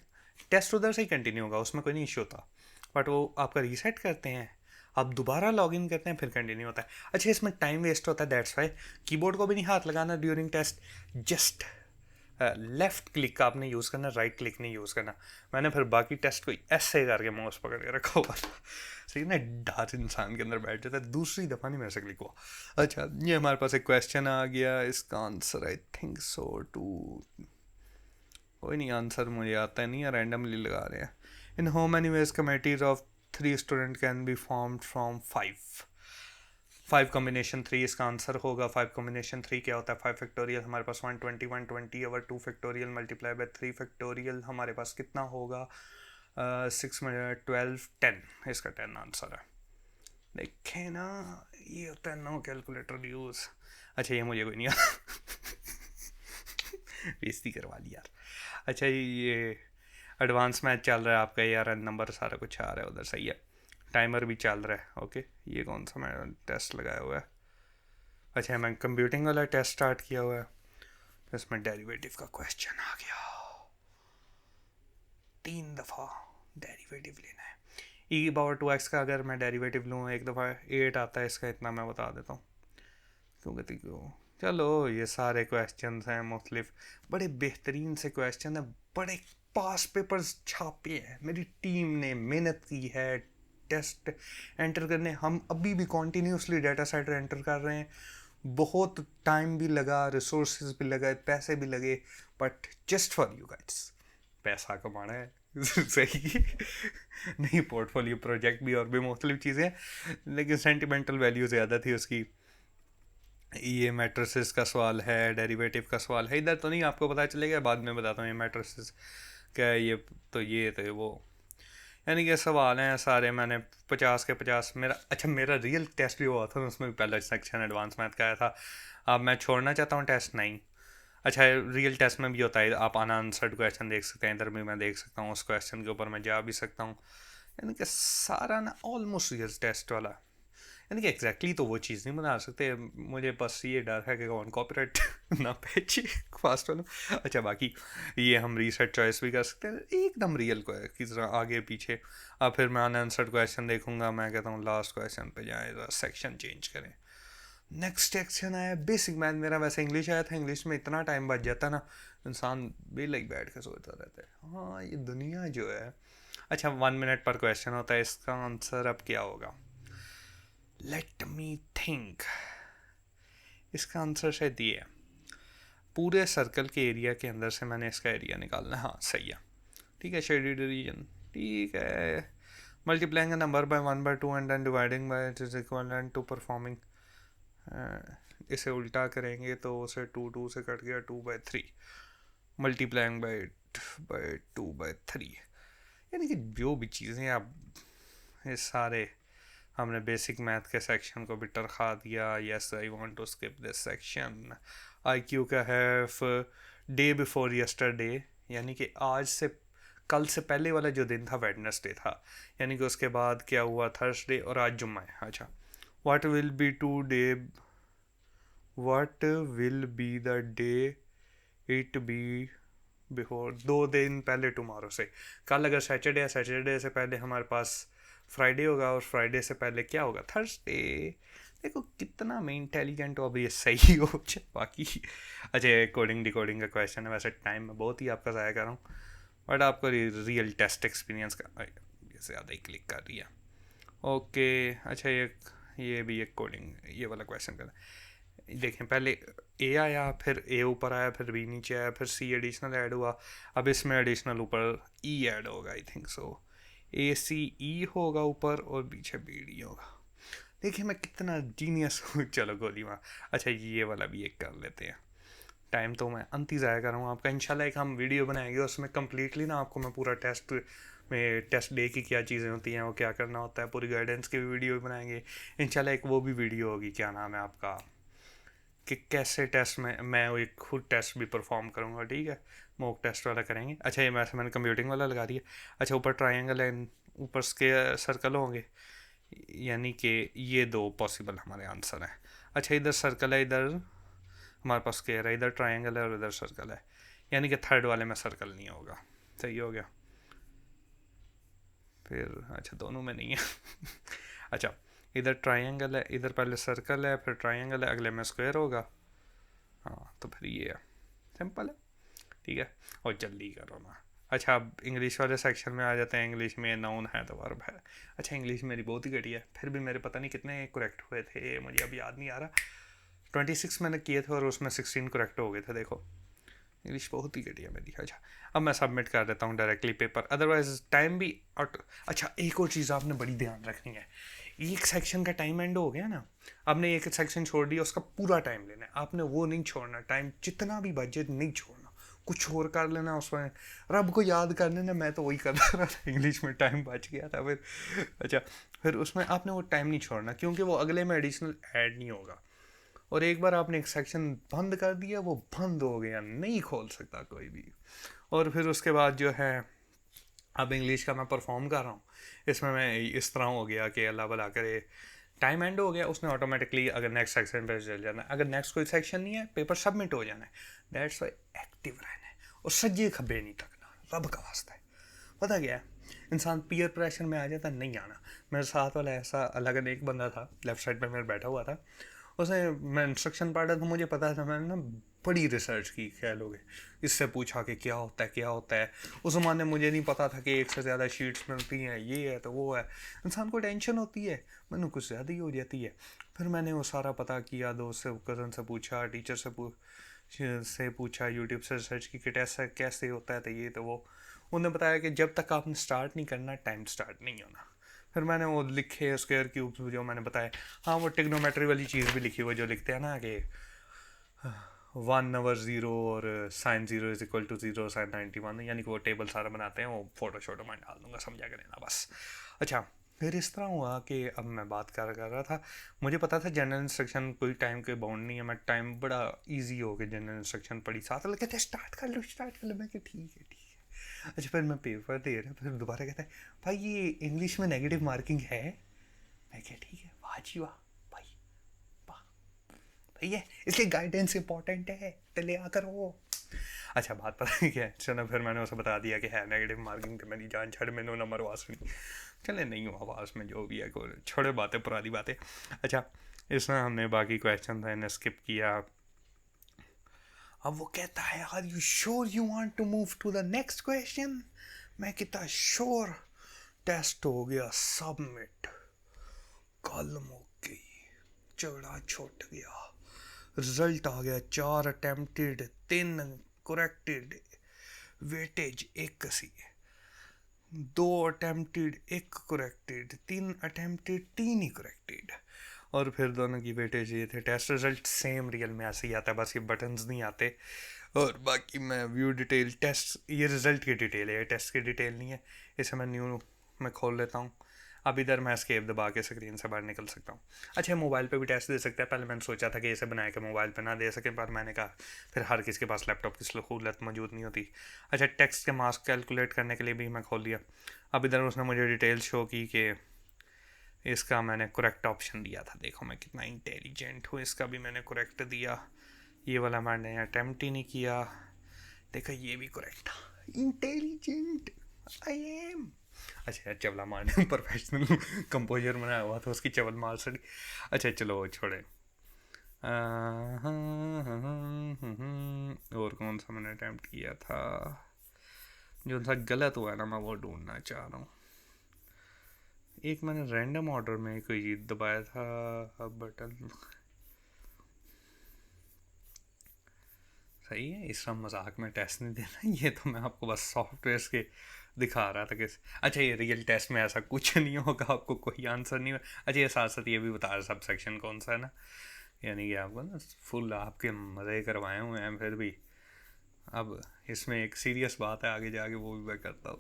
टेस्ट उधर से ही कंटिन्यू होगा, उसमें कोई नहीं इशू होता, बट वो आपका रीसेट करते हैं, आप दोबारा लॉगिन करते हैं, फिर कंटिन्यू होता है। अच्छा, इसमें टाइम वेस्ट होता है, दैट्स वाई कीबोर्ड को भी नहीं हाथ लगाना during test, just left click का आपने यूज़ करना, राइट क्लिक नहीं यूज़ करना। मैंने फिर बाकी टेस्ट को ऐसे करके माउस पकड़ के रखा हुआ था, सही ना, डर इंसान के अंदर बैठ जाता है। दूसरी दफ़ा नहीं मेरे से क्लिक हुआ। अच्छा, ये हमारे पास एक क्वेश्चन आ गया, इसका answer I think so two, कोई नहीं, आंसर मुझे आता नहीं है, रैंडमली लगा रहे हैं। In how many ways committees of 3 student can be formed from 5 combination 3 इसका आंसर होगा। 5 कॉम्बिनेशन 3 क्या होता है? 5 फैक्टोरियल हमारे पास 120 अवर 2 फैक्टोरियल मल्टीप्लाई बाय 3 फैक्टोरियल हमारे पास कितना होगा? 6 में 12 10, इसका 10 आंसर है। देखें ना, ये होता है नो कैलकुलेटर यूज़। अच्छा ये मुझे कोई नहीं आता। बेइज्जती करवा ली यार। अच्छा ये एडवांस मैच चल रहा है आपका यार, नंबर सारा कुछ आ रहा है उधर, सही है। टाइमर भी चल रहा है, ओके। ये कौन सा मैं टेस्ट लगाया हुआ है? अच्छा मैं कंप्यूटिंग वाला टेस्ट स्टार्ट किया हुआ है, तो इसमें डेरिवेटिव का क्वेश्चन आ गया। 3 दफ़ा डेरिवेटिव लेना है। e⁻2x का अगर मैं डेरिवेटिव लूँ एक दफ़ा 8 आता है इसका, इतना मैं बता देता हूँ क्योंकि चलो ये सारे क्वेश्चंस हैं मुख्तलिफ, बड़े बेहतरीन से क्वेश्चन हैं, बड़े पास पेपर्स छापे हैं, मेरी टीम ने मेहनत की है टेस्ट एंटर करने। हम अभी भी कॉन्टीन्यूसली डाटा सेट एंटर कर रहे हैं, बहुत टाइम भी लगा, रिसोर्सेज भी लगे, पैसे भी लगे, but just for you guys, पैसा कमाना है। सही नहीं, पोर्टफोलियो प्रोजेक्ट भी और भी मुख्तलिफ चीज़ें, लेकिन सेंटिमेंटल वैल्यू ज़्यादा थी उसकी। ये मैट्रिसेस का सवाल है, डेरिवेटिव का सवाल है, इधर तो नहीं आपको पता चलेगा, बाद में बताता हूँ ये मैट्रिसेस क्या है। ये तो वो यानी कि सवाल हैं सारे, मैंने 50 के 50 मेरा। अच्छा मेरा रियल टेस्ट भी हुआ था, उसमें भी पहला सेक्शन एडवांस मैथ का आया था। अब मैं छोड़ना चाहता हूँ टेस्ट, नहीं। अच्छा रियल टेस्ट में भी होता है, आप अनआंसर्ड क्वेश्चन देख सकते हैं, इधर भी मैं देख सकता हूँ, उस क्वेश्चन के ऊपर मैं जा भी सकता हूँ। यानी कि सारा ना ऑलमोस्ट रियल टेस्ट वाला, यानी कि एग्जैक्टली तो वो चीज़ नहीं बना सकते, मुझे बस ये डर है कि कौन कॉपीराइट ना पेचे फास्ट वाला। अच्छा बाकी ये हम रीसेट चॉइस भी कर सकते हैं, एकदम रियल को है किस तरह आगे पीछे। अब फिर मैं अनआंसर्ड क्वेश्चन देखूंगा, मैं कहता हूँ लास्ट क्वेश्चन पे जाए, सेक्शन चेंज करें। नेक्स्ट सेक्शन आया बेसिक मैथ, मेरा वैसे इंग्लिश आया था, इंग्लिश में इतना टाइम बच जाता ना, इंसान बेल ही बैठ के सोचता रहता है हाँ ये दुनिया जो है। अच्छा 1 मिनट पर क्वेश्चन होता है, इसका आंसर अब क्या होगा? Let me think. इसका आंसर शायद ये है, पूरे सर्कल के एरिया के अंदर से मैंने इसका एरिया निकालना है। हाँ सही है, ठीक है, शेडेड रीजन, ठीक है। Multiplying a number by 1/2 and then dividing by it is equivalent to performing. इसे उल्टा करेंगे तो उसे 2 से कट गया 2/3, मल्टीप्लाइंग बाय 2/3। यानी कि जो भी चीज़ें आप ये सारे हमने बेसिक मैथ के सेक्शन को भी टरखा दिया। Yes I want to skip this section. IQ का है डे बिफोर यस्टरडे, यानी कि आज से कल से पहले वाला जो दिन था वेडनेसडे था, यानी कि उसके बाद क्या हुआ थर्सडे, और आज जुम्मा है। अच्छा what will be the day it be before, 2 दिन पहले टुमारो से। कल अगर सैटरडे है, सैटरडे से पहले हमारे पास फ्राइडे होगा, और फ्राइडे से पहले क्या होगा? थर्सडे। देखो कितना मैं इंटेलिजेंट हूँ, अब ये सही हो जाए बाकी। अच्छा कोडिंग डिकोडिंग का क्वेश्चन है, वैसे टाइम में बहुत ही आपका ज़ाया कर रहा हूँ, बट आपको रियल टेस्ट एक्सपीरियंस का ये ज़्यादा ही क्लिक कर रही है। ओके अच्छा ये भी एक कोडिंग ये वाला क्वेश्चन कर देखें। पहले ए आया, फिर ए ऊपर आया, फिर बी नीचे आया, फिर सी एडिशनल ऐड हुआ, अब इसमें एडिशनल ऊपर ई ऐड होगा, आई थिंक सो। ए सी ई होगा ऊपर और पीछे बी डी होगा। देखिए मैं कितना जीनियस हूँ। चलो गोली मार। अच्छा ये वाला भी एक कर लेते हैं, टाइम तो मैं अंत ज़ाया कर रहा हूँ आपका। इंशाल्लाह एक हम वीडियो बनाएंगे, उसमें कम्प्लीटली ना आपको मैं पूरा टेस्ट में टेस्ट डे की क्या चीज़ें होती हैं, वो क्या करना होता है, पूरी गाइडेंस की भी वीडियो बनाएंगे इंशाल्लाह। एक वो भी वीडियो होगी, क्या नाम है आपका, कि कैसे टेस्ट में मैं वो एक खुद टेस्ट भी परफॉर्म करूँगा, ठीक है, मॉक टेस्ट वाला करेंगे। अच्छा ये मैंने कंप्यूटिंग वाला लगा दिया। अच्छा ऊपर ट्रायंगल है, ऊपर स्क्वायर सर्कल होंगे, यानी कि ये 2 पॉसिबल हमारे आंसर हैं। अच्छा इधर सर्कल है, इधर हमारे पास स्क्वायर है, इधर ट्रायंगल है और इधर सर्कल है, यानी कि थर्ड वाले में सर्कल नहीं होगा। सही हो गया फिर। अच्छा दोनों में नहीं है। अच्छा इधर ट्रायंगल है, इधर पहले सर्कल है, फिर ट्रायंगल है, अगले में स्क्वायर होगा। हाँ तो फिर ये है, सिंपल है, ठीक है। और जल्दी करो ना। अच्छा अब इंग्लिश वाले सेक्शन में आ जाते हैं। इंग्लिश में नाउन है तो वर्ब है। अच्छा इंग्लिश मेरी बहुत ही घटिया है, फिर भी मेरे पता नहीं कितने करेक्ट हुए थे, मुझे अब याद नहीं आ रहा। 26 मैंने किए थे और उसमें 16 करेक्ट हो गए थे। देखो इंग्लिश बहुत ही घटिया मेरी। अच्छा अब मैं सबमिट कर देता हूँ डायरेक्टली पेपर, अदरवाइज टाइम भी अच्छा एक और चीज़ आपने बड़ी ध्यान रखनी है, एक सेक्शन का टाइम एंड हो गया ना, आपने एक सेक्शन छोड़ दिया, उसका पूरा टाइम लेना है, आपने वो नहीं छोड़ना, टाइम जितना भी बचे नहीं छोड़ना, कुछ और कर लेना उसमें, रब को याद कर लेना। मैं तो वही करता रहा था, इंग्लिश में टाइम बच गया था फिर। अच्छा, फिर उसमें आपने वो टाइम नहीं छोड़ना, क्योंकि वो अगले में एडिशनल ऐड नहीं होगा। और एक बार आपने एक सेक्शन बंद कर दिया, वो बंद हो गया, नहीं खोल सकता कोई भी। और फिर उसके बाद जो है, अब इंग्लिश का मैं परफॉर्म कर रहा हूँ, इसमें मैं इस तरह हो गया कि अल्लाह भला करे टाइम एंड हो गया, उसने ऑटोमेटिकली अगर नेक्स्ट सेक्शन पर चल जाना है, अगर नेक्स्ट कोई सेक्शन नहीं है पेपर सबमिट हो जाना है। दैट्स वाई एक्टिव रहना है और सज्जे खब्बे नहीं तकना, रब का वास्ता है। पता क्या है, इंसान पीयर प्रेशर में आ जाता, नहीं आना। मेरे साथ वाला ऐसा अलग एक बंदा था, लेफ्ट साइड पर मेरा बैठा हुआ था, उसने, मैं इंस्ट्रक्शन पढ़ रहा था, मुझे पता था, मैंने ना बड़ी रिसर्च की, कह लोगे, इससे पूछा कि क्या होता है क्या होता है। उस ज़माने मुझे नहीं पता था कि एक से ज़्यादा शीट्स मिलती हैं, ये है तो वो है, इंसान को टेंशन होती है, मैंने कुछ ज़्यादा ही हो जाती है। फिर मैंने वो सारा पता किया, दोस्त से, कज़न से पूछा, टीचर से पूछा, यूट्यूब से रिसर्च की कि टेस्ट कैसे होता है, तो ये तो वो। उन्होंने बताया कि जब तक आपने स्टार्ट नहीं करना, टाइम स्टार्ट नहीं होना। फिर मैंने वो लिखे स्क्वायर क्यूब्स जो मैंने बताया, हाँ वो टिग्नोमेट्री वाली चीज़ भी लिखी हुई, जो लिखते हैं ना कि 1/0 और sine 0 is equal to 0 sine 91, यानी कि वो टेबल सारा बनाते हैं, वो फोटो शोटो मैं डाल दूंगा, समझा कर लेना बस। अच्छा, फिर इस तरह हुआ कि अब मैं बात कर रहा था, मुझे पता था जनरल इंस्ट्रक्शन कोई टाइम के बाउंड नहीं है, मैं टाइम बड़ा इजी हो गया, जनरल इंस्ट्रक्शन पढ़ी, साथ लगे थे स्टार्ट कर लो स्टार्ट कर लो, मैं कि ठीक है ठीक है। अच्छा, फिर मैं पेपर दे रहा, फिर दोबारा कहता है भाई ये इंग्लिश में नेगेटिव मार्किंग है, मैं क्या ठीक है, वाह जी वाह भाई, वाह भैया, इसलिए गाइडेंस इंपॉर्टेंट है, तो ले आकर वो। अच्छा, बात पता है क्या है, चलो फिर मैंने उसे बता दिया कि है नेगेटिव मार्किंग, तो मेरी जान छड़, मैंने नंबर वासनी चले नहीं हुआ आवाज़ में, जो भी है को छोड़े बातें, पुरानी बातें। अच्छा, इसमें हमने बाकी क्वेश्चन था इन्हें स्किप किया। अब वो कहता है are you sure you want to move to the next question, मैं कितना श्योर। टेस्ट हो गया सबमिट, कलम हो गई, चढ़ा छूट गया, रिजल्ट आ गया, 4 attempted 3 corrected, weightage 81, 2 attempted 1 corrected, 3 attempted 3 ही करेक्टेड। और फिर दोनों की वेटेज ये थे। टेस्ट रिजल्ट सेम रियल में ऐसे ही आता है, बस ये बटन्स नहीं आते। और बाकी मैं व्यू डिटेल, टेस्ट, ये रिजल्ट की डिटेल है, टेस्ट की डिटेल नहीं है। इसे मैं न्यू में खोल लेता हूँ। अब इधर मैं एस्केप दबा के स्क्रीन से बाहर निकल सकता हूँ। अच्छा, मोबाइल पे भी टेस्ट दे सकते हैं। पहले मैंने सोचा था कि इसे बना के मोबाइल पे ना दे सके, पर मैंने कहा फिर हर किसी के पास लैपटॉप की सहूलत मौजूद नहीं होती। अच्छा, टेक्स्ट के मार्क्स कैलकुलेट करने के लिए भी मैं खोल लिया। अब इधर उसने मुझे डिटेल शो की कि इसका मैंने करेक्ट ऑप्शन दिया था, देखो मैं कितना इंटेलिजेंट हूँ, इसका भी मैंने करेक्ट दिया, ये वाला मैंने अटेम्प्ट ही नहीं किया, देखो ये भी करेक्ट था, इंटेलिजेंट आई एम। अच्छा, चवला मारने प्रोफेशनल कंपोजर बनाया हुआ था, उसकी चवल मार सड़ी। अच्छा चलो छोड़े। और कौन सा मैंने अटैम्प्ट किया था जो सा गलत हुआ ना, मैं वो ढूंढना चाह रहा हूँ। एक मैंने रैंडम ऑर्डर में कोई चीज दबाया था बटन, सही है, इस तरह मजाक में टेस्ट नहीं देना, ये तो मैं आपको बस सॉफ्टवेयर के दिखा रहा था कि अच्छा ये रियल टेस्ट में ऐसा कुछ नहीं होगा, आपको कोई आंसर नहीं होगा। अच्छा, ये साथ साथ ये भी बता रहा सब सेक्शन कौन सा है ना, यानी कि आपको ना फुल आपके मज़े करवाए हुए हैं। फिर भी अब इसमें एक सीरियस बात है आगे जाके, वो भी मैं करता हूँ,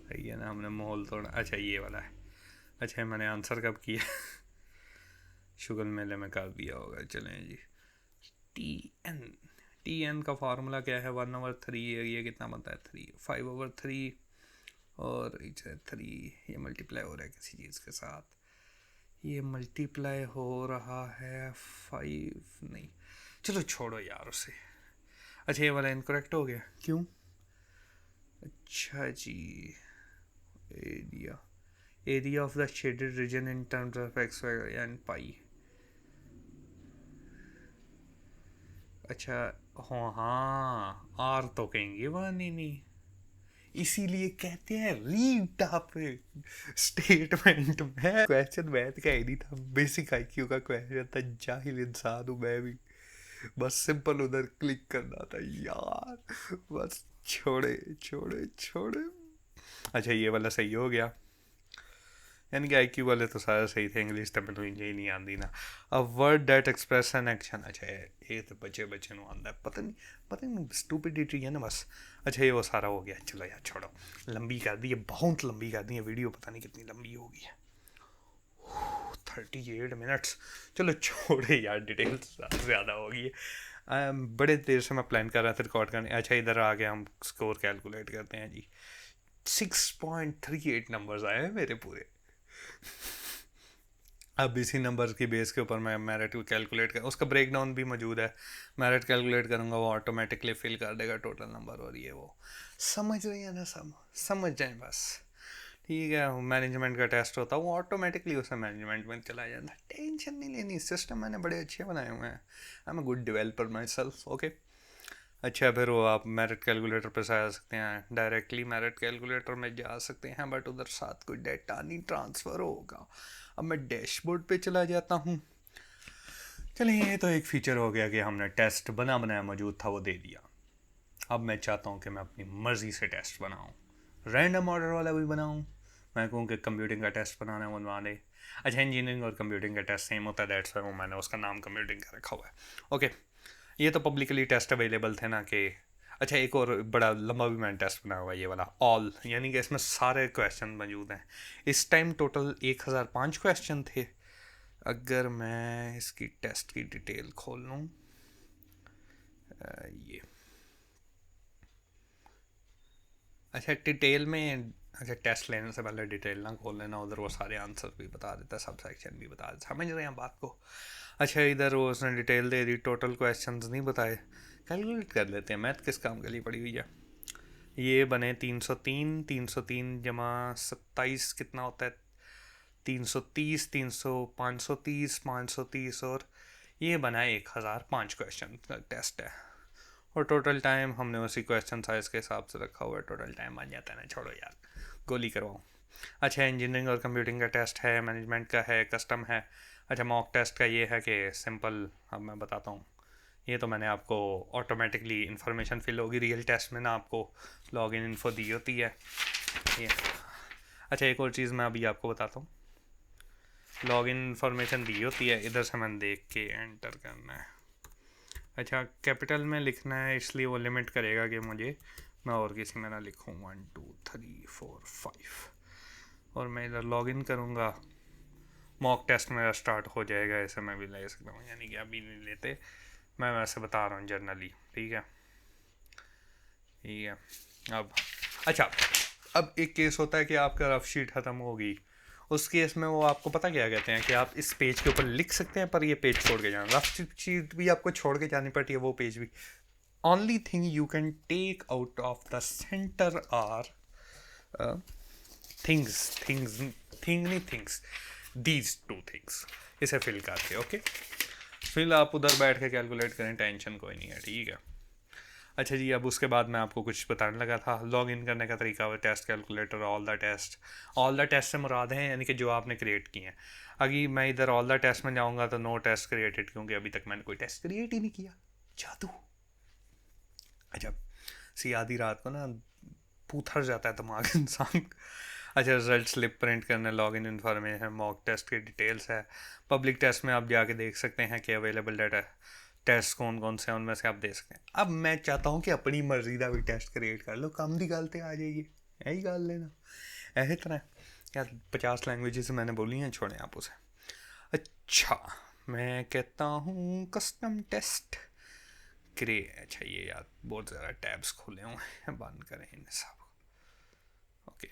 सही है ना, हमने माहौल तोड़ा। अच्छा, ये वाला है। अच्छा, मैंने आंसर कब किया शुगल मेले में कर दिया होगा। चलें जी, टी एन का फार्मूला क्या है, 1/3, ये कितना बनता है, 5/3, और 3 ये मल्टीप्लाई हो रहा है किसी चीज़ के साथ, ये मल्टीप्लाई हो रहा है 5 नहीं, चलो छोड़ो यार उसे। अच्छा, ये वाला इनकरेक्ट हो गया, क्यों? अच्छा जी, area of the shaded region in terms of x y and pi. अच्छा, हाँ हाँ, आर तो कहेंगे वन ही नहीं, इसीलिए कहते हैं रीड आप स्टेटमेंट में। क्वेश्चन मैथ का ही नहीं था, बेसिक आईक्यू का क्वेश्चन था, जाहिल इंसान हूँ मैं भी, बस सिंपल उधर क्लिक करना था यार, बस छोड़े छोड़े छोड़े। अच्छा, ये वाला सही हो गया। यानी कि IQ वाले तो सारे सही थे, इंग्लिश तो मैंने ही नहीं आती ना। A word that express an action, अच्छा ये तो बच्चे बच्चे ਨੂੰ ਆਉਂਦਾ, पता नहीं स्टूपिडिटी है ना बस। अच्छा ये वो सारा हो गया, चलो यार छोड़ो, लंबी कर दी है, बहुत लंबी कर दी है वीडियो, पता नहीं कितनी लंबी होगी है, 38 मिनट्स। चलो छोड़े यार, डिटेल्स ज़्यादा होगी है। बड़े देर से मैं प्लान कर रहा था रिकॉर्ड करने। अच्छा इधर आ गया, हम स्कोर कैलकुलेट करते हैं जी। 6.38 नंबर्स आए हैं मेरे पूरे। अब इसी नंबर की बेस के ऊपर मैं मेरिट कैलकुलेट कर, उसका ब्रेक डाउन भी मौजूद है। मेरिट कैलकुलेट करूँगा, वो ऑटोमेटिकली फिल कर देगा टोटल नंबर, और ये वो समझ रही है ना, सब समझ जाए बस। ठीक है, मैनेजमेंट का टेस्ट होता है, वो ऑटोमेटिकली उसमें मैनेजमेंट में चला जाता है, टेंशन नहीं लेनी। सिस्टम मैंने बड़े अच्छे बनाए हुए हैं, I am a good developer my self. Okay अच्छा, फिर वो आप मेरिट कैलकुलेटर पर जा सकते हैं, डायरेक्टली मेरिट कैलकुलेटर में जा सकते हैं, बट उधर साथ कोई डेटा नहीं ट्रांसफ़र होगा। अब मैं डैशबोर्ड पे चला जाता हूँ। चलिए ये तो एक फ़ीचर हो गया कि हमने टेस्ट बनाया मौजूद था वो दे दिया। अब मैं चाहता हूँ कि मैं अपनी मर्ज़ी से टेस्ट बनाऊँ, रैंडम ऑर्डर वाला भी बनाऊँ। मैं कहूँ कि कंप्यूटिंग का टेस्ट बनाना है, बनवा दे। अच्छा इंजीनियरिंग और कंप्यूटिंग का टेस्ट सेम होता है, दैट्स वाई मैंने उसका नाम कंप्यूटिंग का रखा हुआ है। ओके ये तो पब्लिकली टेस्ट अवेलेबल थे ना कि। अच्छा एक और बड़ा लंबा भी मैंने टेस्ट बनाया हुआ है, ये वाला ऑल, यानी कि इसमें सारे क्वेश्चन मौजूद हैं। इस टाइम टोटल 1005 क्वेश्चन थे। अगर मैं इसकी टेस्ट की डिटेल खोल लूँ, ये अच्छा डिटेल में, अच्छा टेस्ट लेने से पहले डिटेल ना खोल लेना, उधर वो सारे आंसर भी बता देता है, सब सेक्शन भी बता देता, समझ रहे हैं बात को। अच्छा इधर वो उसने डिटेल दे दी, टोटल क्वेश्चंस नहीं बताए, कैलकुलेट कर लेते हैं, मैथ किस काम के लिए पड़ी हुई है। ये बने 303, 303 जमा 27 कितना होता है, 330, 300, 530, 530, और ये बना 1005 क्वेश्चन का टेस्ट है। और टोटल टाइम हमने उसी क्वेश्चन साइज के हिसाब से रखा हुआ है, टोटल टाइम बन जाता है ना, छोड़ो यार गोली करवाओ। अच्छा इंजीनियरिंग और कंप्यूटिंग का टेस्ट है, मैनेजमेंट का है, कस्टम है। अच्छा मॉक टेस्ट का ये है कि सिंपल, अब मैं बताता हूँ, ये तो मैंने आपको ऑटोमेटिकली इन्फॉर्मेशन फिल होगी, रियल टेस्ट में ना आपको लॉग इन इन्फो दी होती है ये। अच्छा एक और चीज़ मैं अभी आपको बताता हूँ, लॉग इन इन्फॉर्मेशन दी होती है, इधर से मैंने देख के एंटर करना है। अच्छा कैपिटल में लिखना है, इसलिए वो लिमिट करेगा कि मुझे, मैं और किसी में ना लिखूँ 1 2 3 4 5, और मैं इधर लॉग इन करूँगा, मॉक टेस्ट मेरा स्टार्ट हो जाएगा। ऐसे मैं भी ले सकता हूँ, यानी कि अभी नहीं लेते, मैं वैसे बता रहा हूँ जनरली। ठीक है ठीक है। अब अच्छा, अब एक केस होता है कि आपका रफ शीट ख़त्म होगी, उस केस में वो आपको पता क्या कहते हैं कि आप इस पेज के ऊपर लिख सकते हैं, पर ये पेज छोड़ के जाना, रफ शीट भी आपको छोड़ के जानी पड़ती है, वो पेज भी। Only thing you can take out of the centre are things नहीं थिंग्स, दीज टू थिंग्स, इसे फिल करके। ओके फिर आप उधर बैठ के कैलकुलेट करें, टेंशन कोई नहीं है। ठीक है अच्छा जी, अब उसके बाद मैं आपको कुछ बताने लगा था, लॉग इन करने का तरीका, test calculator, all the test से मुराद हैं यानी कि जो आपने क्रिएट किए हैं। अगर मैं इधर ऑल द टेस्ट में जाऊँगा तो नो टेस्ट क्रिएटेड, क्योंकि अभी तक मैंने कोई टेस्ट क्रिएट ही नहीं किया, जादू। अच्छा सी आधी रात को ना पूथर जाता है दिमाग इंसान। अच्छा रिजल्ट स्लिप प्रिंट करना, log in information, mock test की डिटेल्स है, पब्लिक टेस्ट में आप जाके देख सकते हैं कि अवेलेबल डाटा टेस्ट कौन कौन से हैं, उनमें से आप दे सकते हैं। अब मैं चाहता हूँ कि अपनी मर्जी का भी टेस्ट क्रिएट कर लो, कम दी गलते आ जाएगी, यही गल लेना ऐसे तरह यार। 50 लैंग्वेजेस मैंने बोली हैं, छोड़ें आप उसे। अच्छा मैं कहता हूँ कस्टम टेस्ट अच्छा ये यार बहुत ज़्यादा टैब्स खोले हुए हैं, बंद करें इन्हें सब। ओके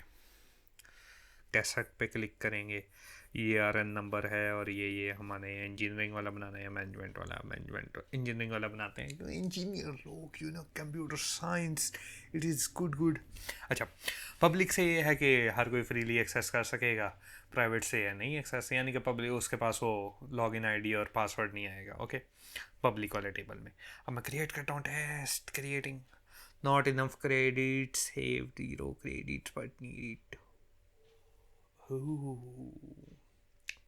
टेस्ट पे क्लिक करेंगे, ये RN नंबर है, और ये हमारे इंजीनियरिंग वाला बनाना है, मैनेजमेंट इंजीनियरिंग वाला बनाते हैं, तो इंजीनियर लोग computer science, it is good. अच्छा पब्लिक से ये है कि हर कोई फ्रीली एक्सेस कर सकेगा, प्राइवेट से है नहीं एक्सेस, यानी कि पब्लिक उसके पास वो लॉगिन आईडी और पासवर्ड नहीं आएगा। ओके पब्लिक वाले टेबल में अब मैं क्रिएट करता हूँ, test creating, not enough credit, save 0 credit but need,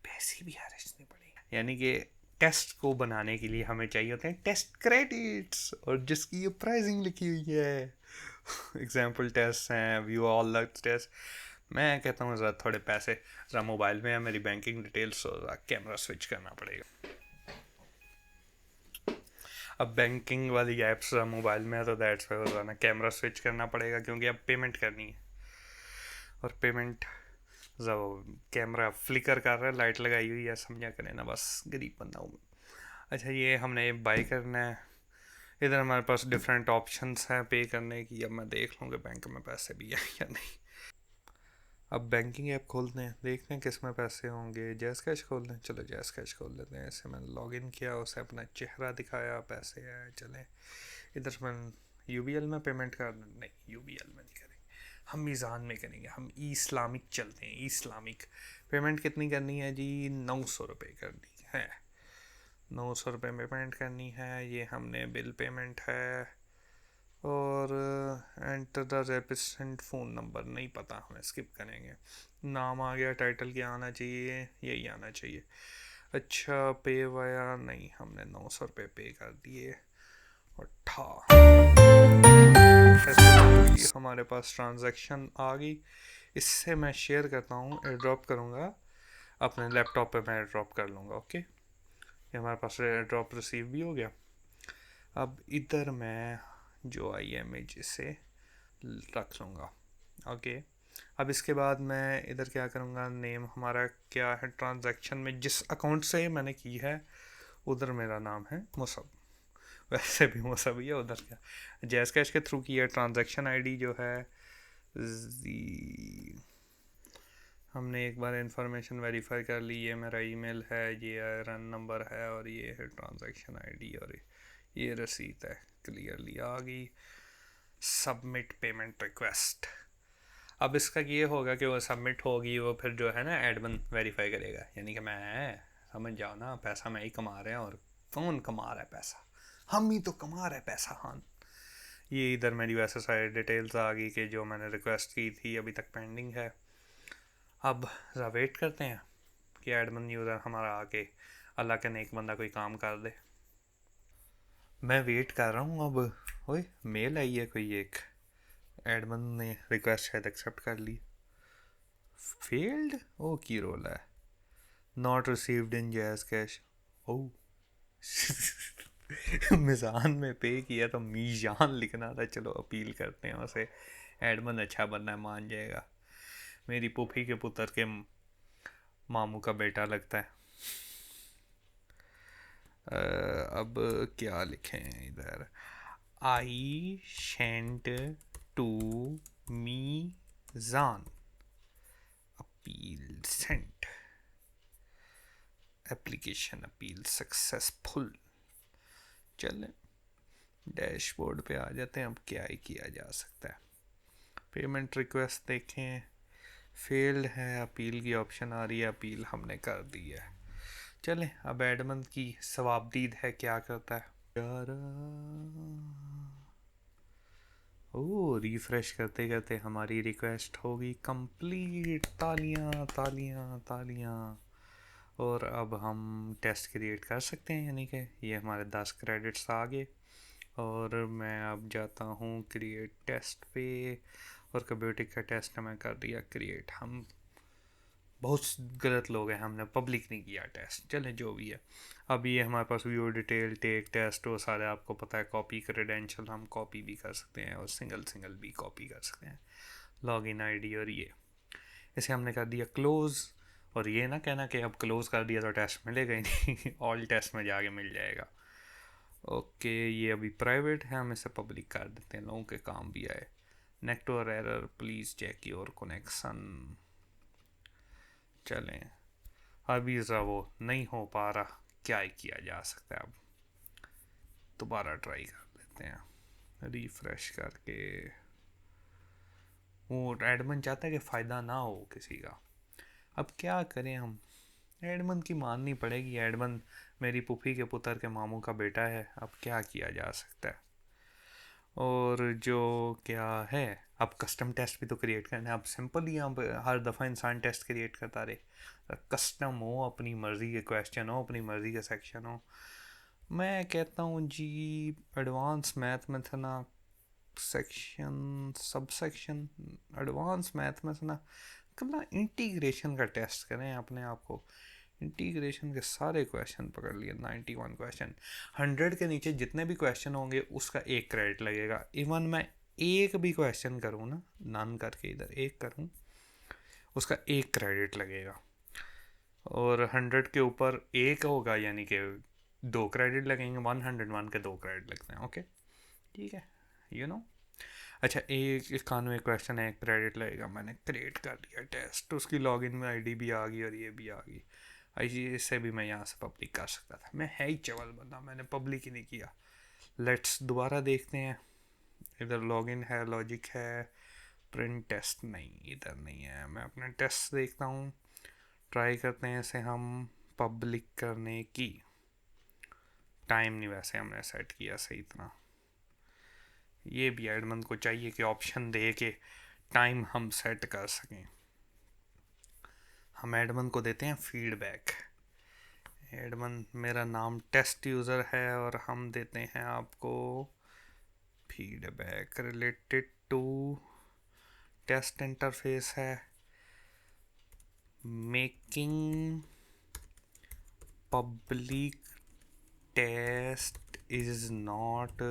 पैसे भी हरजने पड़ेंगे, यानी कि टेस्ट को बनाने के लिए हमें चाहिए होते हैं टेस्ट क्रेडिट्स, और जिसकी ये प्राइसिंग लिखी हुई है। एग्जाम्पल टेस्ट हैं, व्यू ऑल द टेस्ट, मैं कहता हूँ ज़रा थोड़े पैसे ज़रा मोबाइल में है मेरी बैंकिंग डिटेल्स, तो ज़रा कैमरा स्विच करना पड़ेगा। अब बैंकिंग वाली ऐप्स मोबाइल में है तो दैट्स वाई ज़रा ना कैमरा स्विच करना पड़ेगा, क्योंकि अब पेमेंट करनी है और पेमेंट जब कैमरा फ्लिकर कर रहा है, लाइट लगाई हुई है, समझा करें ना, बस गरीब बंदा हूँ। अच्छा, ये हमने बाई करना है। इधर हमारे पास डिफरेंट ऑप्शंस हैं पे करने की। अब मैं देख लूँगा बैंक में पैसे भी हैं या नहीं। अब बैंकिंग ऐप खोलते हैं, देखते हैं किस में पैसे होंगे। जैस कैश खोल लें, चलो जैस कैश खोल लेते हैं। ऐसे मैंने लॉगिन किया, उसे अपना चेहरा दिखाया, पैसे आए। चलें इधर से मैं यूबीएल में पेमेंट कर, नहीं यूबीएल में नहीं करेंगे, हम मीज़ान में करेंगे। हम इस्लामिक चलते हैं, इस्लामिक। पेमेंट कितनी करनी है जी? 900 रुपये करनी है। 900 रुपये में पेमेंट करनी है। ये हमने बिल पेमेंट है। और एंटर द रेपिसेंट फ़ोन नंबर, नहीं पता, हमें स्किप करेंगे। नाम आ गया, टाइटल क्या आना चाहिए? यही आना चाहिए। अच्छा, पे वाया, नहीं, हमने 900 रुपये पे कर दिए। और हमारे पास ट्रांजैक्शन आ गई। इससे मैं शेयर करता हूँ, एयर ड्रॉप करूँगा अपने लैपटॉप पे, मैं एयर ड्रॉप कर लूँगा। ओके, ये हमारे पास एयर ड्रॉप रिसीव भी हो गया। अब इधर मैं जो आई इमेज इसे रख लूँगा। ओके, अब इसके बाद मैं इधर क्या करूँगा, नेम हमारा क्या है, ट्रांजैक्शन में जिस अकाउंट से मैंने की है उधर मेरा नाम है मुसब। वैसे भी मुसब ही है, उधर क्या, जैस कैश के थ्रू की है। ट्रांजैक्शन आईडी जो है हमने एक बार इंफॉर्मेशन वेरीफाई कर ली। ये मेरा ईमेल है, ये रन नंबर है, और ये है ट्रांजैक्शन आईडी, और ये रसीद है, क्लियरली आ गई। Submit payment request. अब इसका ये होगा कि वो सबमिट होगी, वो फिर जो है ना एडमिन वेरीफाई करेगा, यानी कि मैं, समझ जाओ ना, पैसा मैं ही कमा रहे हैं। और कौन कमा रहा है पैसा? हम ही तो कमा रहे हैं पैसा। हाँ, ये इधर मेरी वैसे सारी डिटेल्स आ गई कि जो मैंने रिक्वेस्ट की थी अभी तक पेंडिंग है। अब ज़रा वेट करते हैं कि एडमिन यूज़र हमारा आके अल्लाह के नेक बंदा कोई काम कर दे। मैं वेट कर रहा हूँ। अब ओए, मेल आई है कोई एक, एडमिन ने रिक्वेस्ट शायद एक्सेप्ट कर ली। फेल्ड ओ की रोल है, not received in Jazz Cash. ओ मिजान में पे किया तो मीजान लिखना था। चलो अपील करते हैं उसे, एडमिन अच्छा बनना है, मान जाएगा। मेरी पुफी के पुत्र के मामू का बेटा लगता है। अब क्या लिखें इधर, I sent to Meezan, appeal sent, application appeal successful. चलें डैशबोर्ड पे आ जाते हैं। अब क्या ही किया जा सकता है। पेमेंट रिक्वेस्ट देखें, फेल्ड है, अपील की ऑप्शन आ रही है, अपील हमने कर दी है। चलें अब एडमन की सवाबदीद है, क्या करता है यार। ओ, रिफ्रेश करते करते हमारी रिक्वेस्ट होगी कंप्लीट। तालियां तालियां तालियां। और अब हम टेस्ट क्रिएट कर सकते हैं, यानी कि ये हमारे 10 क्रेडिट्स आ गए। और मैं अब जाता हूँ क्रिएट टेस्ट पे, और कंप्यूटर का टेस्ट मैं कर दिया क्रिएट। हम बहुत गलत लोग हैं, हमने पब्लिक नहीं किया टेस्ट। चलें जो भी है। अब ये हमारे पास व्यू डिटेल, टेक टेस्ट, वो सारे आपको पता है। कॉपी क्रेडेंशियल हम कॉपी भी कर सकते हैं, और सिंगल सिंगल भी कॉपी कर सकते हैं। लॉगिन आईडी, और ये इसे हमने कर दिया क्लोज़। और ये ना कहना कि अब क्लोज़ कर दिया तो टेस्ट मिलेगा ही नहीं ऑल टेस्ट में जाके मिल जाएगा। ओके, ये अभी प्राइवेट है, हम इसे पब्लिक कर देते हैं, लोगों के काम भी आए। Network error, please check your connection. चलें अभी ज़रा वो नहीं हो पा रहा, क्या ही किया जा सकता है। अब दोबारा ट्राई कर लेते हैं रिफ़्रेश करके। वो एडमिन चाहता है कि फ़ायदा ना हो किसी का। अब क्या करें हम, एडमन की माननी पड़ेगी। एडमन मेरी पुफी के पुत्र के मामू का बेटा है, अब क्या किया जा सकता है। और जो क्या है, अब कस्टम टेस्ट भी तो क्रिएट करना है। अब सिंपल ही अब हर दफ़ा इंसान टेस्ट क्रिएट करता रहे। कस्टम हो, अपनी मर्ज़ी के क्वेश्चन हो, अपनी मर्ज़ी के सेक्शन हो। मैं कहता हूँ जी एडवांस मैथ में था ना, section sub section advance math में सुना कब इंटीग्रेशन का टेस्ट करें अपने आप को। इंटीग्रेशन के सारे क्वेश्चन पकड़ लिए, 91 क्वेश्चन, 100 के नीचे जितने भी क्वेश्चन होंगे उसका 1 क्रेडिट लगेगा। इवन मैं एक भी क्वेश्चन करूँ ना, नन करके इधर एक करूँ, उसका 1 क्रेडिट लगेगा। और 100 के ऊपर 1 होगा यानी कि 2 क्रेडिट लगेंगे। 101 के 2 क्रेडिट लगते हैं। ओके ठीक है, यू नो। अच्छा, एक 91 क्वेश्चन है, 1 क्रेडिट लगेगा। मैंने क्रिएट कर लिया टेस्ट, उसकी लॉगिन में आईडी भी आ गई और ये भी आ गई। इससे भी मैं यहाँ से पब्लिक कर सकता था, मैं है ही चवल बंदा, मैंने पब्लिक ही नहीं किया। लेट्स दोबारा देखते हैं। इधर लॉगिन है, लॉजिक है, प्रिंट टेस्ट नहीं, इधर नहीं है। मैं अपने टेस्ट देखता हूँ, ट्राई करते हैं इसे हम पब्लिक करने की। टाइम नहीं वैसे हमने सेट किया सही इतना। ये भी एडमन को चाहिए कि ऑप्शन दे के टाइम हम सेट कर सकें। हम एडमन को देते हैं फीडबैक। एडमन मेरा नाम टेस्ट यूज़र है और हम देते हैं आपको feedback related to test interface है। Making public test is not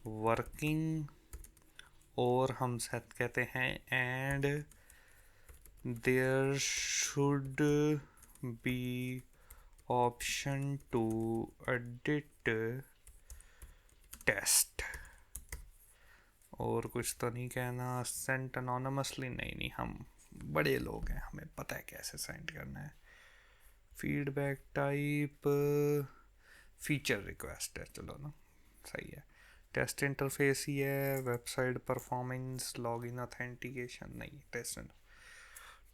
working, और हम सेट कहते हैं and there should be option to edit test. और कुछ तो नहीं कहना। सेंट अनोनिमसली, नहीं, हम बड़े लोग हैं, हमें पता है कैसे सेंड करना है। फीडबैक टाइप फीचर रिक्वेस्ट है, चलो ना सही है। टेस्ट इंटरफेस ही है। वेबसाइट परफॉर्मेंस, लॉगिन ऑथेंटिकेशन नहीं, टेस्ट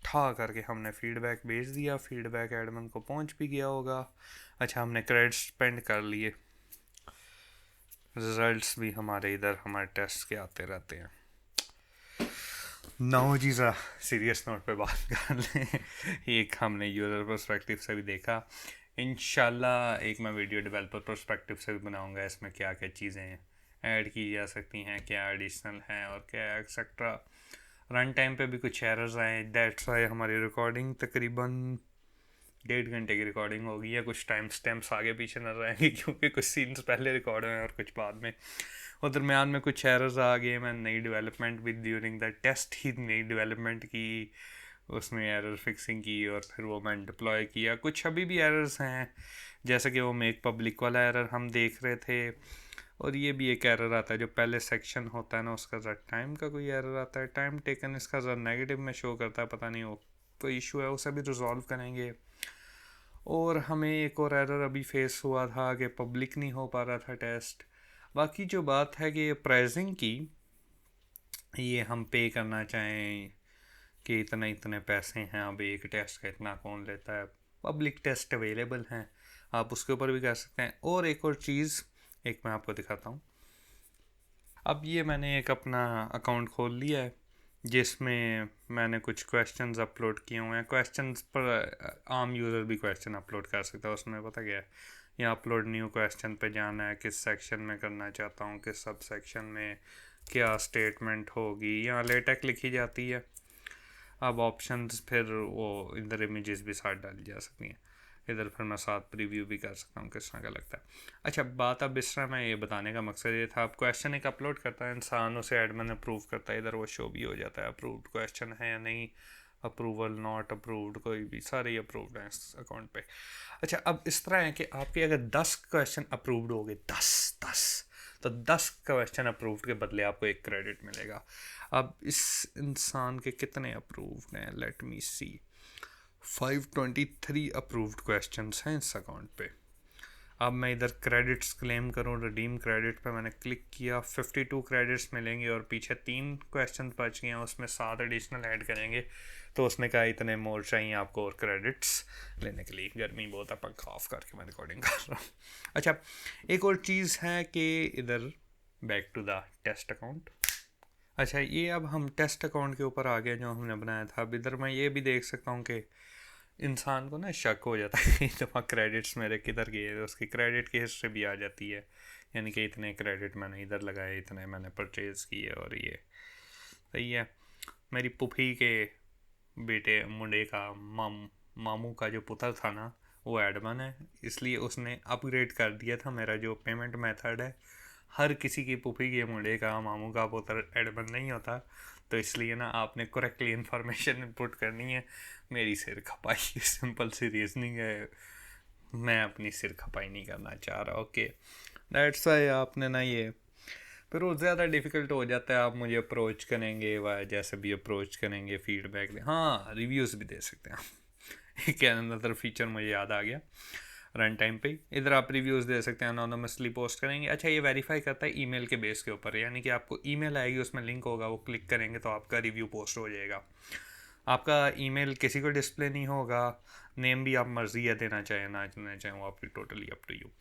ठा करके हमने फीडबैक भेज दिया। फीडबैक एडमिन को पहुंच भी गया होगा। अच्छा, हमने क्रेडिट स्पेंड कर लिए। रिजल्ट्स भी हमारे इधर हमारे टेस्ट के आते रहते हैं। नाउ जी ज़रा सीरियस नोट पे बात कर लें। एक हमने यूज़र पर्सपेक्टिव से भी देखा। इंशाल्लाह एक मैं वीडियो डेवलपर पर्सपेक्टिव से भी बनाऊंगा। इसमें क्या क्या चीज़ें ऐड की जा सकती हैं, क्या एडिशनल हैं और क्या एक्सेट्रा। रन टाइम पे भी कुछ एरर्स आए, दैट्स वाई हमारी रिकॉर्डिंग तकरीबन 1.5 घंटे की रिकॉर्डिंग होगी, या कुछ टाइम स्टैम्प्स आगे पीछे नजर आएंगे क्योंकि कुछ सीन्स पहले रिकॉर्ड हुए और कुछ बाद में। और दरम्यान में कुछ एरर्स आ गए। मैं नई डेवलपमेंट भी ड्यूरिंग द टेस्ट ही नई डेवलपमेंट की, उसमें एरर फिक्सिंग की और फिर वो मैं डिप्लॉय किया। कुछ अभी भी एरर्स हैं, जैसे कि वो मेक पब्लिक वाला एरर हम देख रहे थे। और ये भी एक एरर आता है जो पहले सेक्शन होता है ना, उसका ज़रा टाइम का कोई एरर आता है। टाइम टेकन इसका ज़रा नेगेटिव में शो करता है, पता नहीं वो कोई इशू है, उसे भी रिजॉल्व करेंगे। और हमें एक और एरर अभी फेस हुआ था कि पब्लिक नहीं हो पा रहा था टेस्ट। बाकी जो बात है कि प्राइसिंग की, ये हम पे करना चाहें कि इतने पैसे हैं, अब एक टेस्ट का इतना कौन लेता है। पब्लिक टेस्ट अवेलेबल हैं, आप उसके ऊपर भी कर सकते हैं। और एक और चीज़, एक मैं आपको दिखाता हूँ। अब ये मैंने एक अपना अकाउंट खोल लिया है जिसमें मैंने कुछ क्वेश्चंस अपलोड किए हुए हैं। क्वेश्चंस पर आम यूज़र भी क्वेश्चन अपलोड कर सकता है। उसमें पता क्या है, यहाँ अपलोड न्यू क्वेश्चन पे जाना है, किस सेक्शन में करना चाहता हूँ, किस सब सेक्शन में क्या स्टेटमेंट होगी, यहाँ लेटेक लिखी जाती है। अब ऑप्शंस फिर वो इधर इमेजेस भी साथ डाली जा सकती हैं। इधर फिर मैं साथ प्रीव्यू भी कर सकता हूँ किस तरह का लगता है। अच्छा, बात अब इस तरह, मैं ये बताने का मकसद ये था, अब क्वेश्चन एक अपलोड करता है इंसान, उसे एडमिन अप्रूव करता है, इधर वो शो भी हो जाता है अप्रूव्ड क्वेश्चन है या नहीं, अप्रूवल नॉट अप्रूव्ड, कोई भी, सारे ही अप्रूव्ड हैं इस अकाउंट पे। अच्छा, अब इस तरह है कि आपके अगर 10 क्वेश्चन अप्रूव्ड हो गए, 10 तो 10 क्वेश्चन अप्रूव्ड के बदले आपको 1 क्रेडिट मिलेगा। अब इस इंसान के कितने अप्रूव्ड हैं, लेट मी सी। 523 अप्रूव्ड क्वेश्चंस हैं इस अकाउंट पे। अब मैं इधर क्रेडिट्स क्लेम करूँ, रिडीम क्रेडिट पे मैंने क्लिक किया, 52 क्रेडिट्स मिलेंगे और पीछे 3 क्वेश्चन बच गए हैं, उसमें 7 एडिशनल ऐड करेंगे तो उसने कहा इतने मोर चाहिए आपको और क्रेडिट्स लेने के लिए। गर्मी बहुत है, पंखा ऑफ करके मैं रिकॉर्डिंग कर रहा हूँ। अच्छा, एक और चीज़ है कि इधर back to the test account. अच्छा, ये अब हम टेस्ट अकाउंट के ऊपर आ गए जो हमने बनाया था। अब इधर मैं ये भी देख सकता हूँ कि इंसान को ना शक हो जाता है कई दफ़ा क्रेडिट्स मेरे किधर गए, उसकी क्रेडिट की हिस्ट्री भी आ जाती है यानी कि इतने क्रेडिट मैंने इधर लगाए, इतने मैंने परचेज़ किए, और ये सही है। मेरी पुफी के बेटे मुंडे का मामू का जो पुत्र था ना, वो एडमन है, इसलिए उसने अपग्रेड कर दिया था मेरा जो पेमेंट मेथड है। हर किसी की पुफी के मुंडे का मामू का पुत्र एडमन नहीं होता, तो इसलिए ना आपने करेक्टली इन्फॉर्मेशन इनपुट करनी है। मेरी सिर खपाई सिंपल सी रीजनिंग है, मैं अपनी सिर खपाई नहीं करना चाह रहा। ओके, दैट्स वाई आपने ना ये फिर वो ज़्यादा डिफ़िकल्ट हो जाता है। आप मुझे अप्रोच करेंगे व जैसे भी अप्रोच करेंगे, फीडबैक दें, हाँ रिव्यूज़ भी दे सकते हैं आप। एक अनदर फीचर मुझे याद आ गया रन टाइम पे, इधर आप रिव्यूज़ दे सकते हैं, अनोनिमसली पोस्ट करेंगे। अच्छा, ये वेरीफाई करता है ईमेल के बेस के ऊपर, यानी कि आपको ईमेल आएगी, उसमें लिंक होगा, वो क्लिक करेंगे तो आपका रिव्यू पोस्ट हो जाएगा। आपका ईमेल किसी को डिस्प्ले नहीं होगा, नेम भी आप मर्जी है देना चाहें ना देना चाहें, वो आपकी टोटली अप टू यू।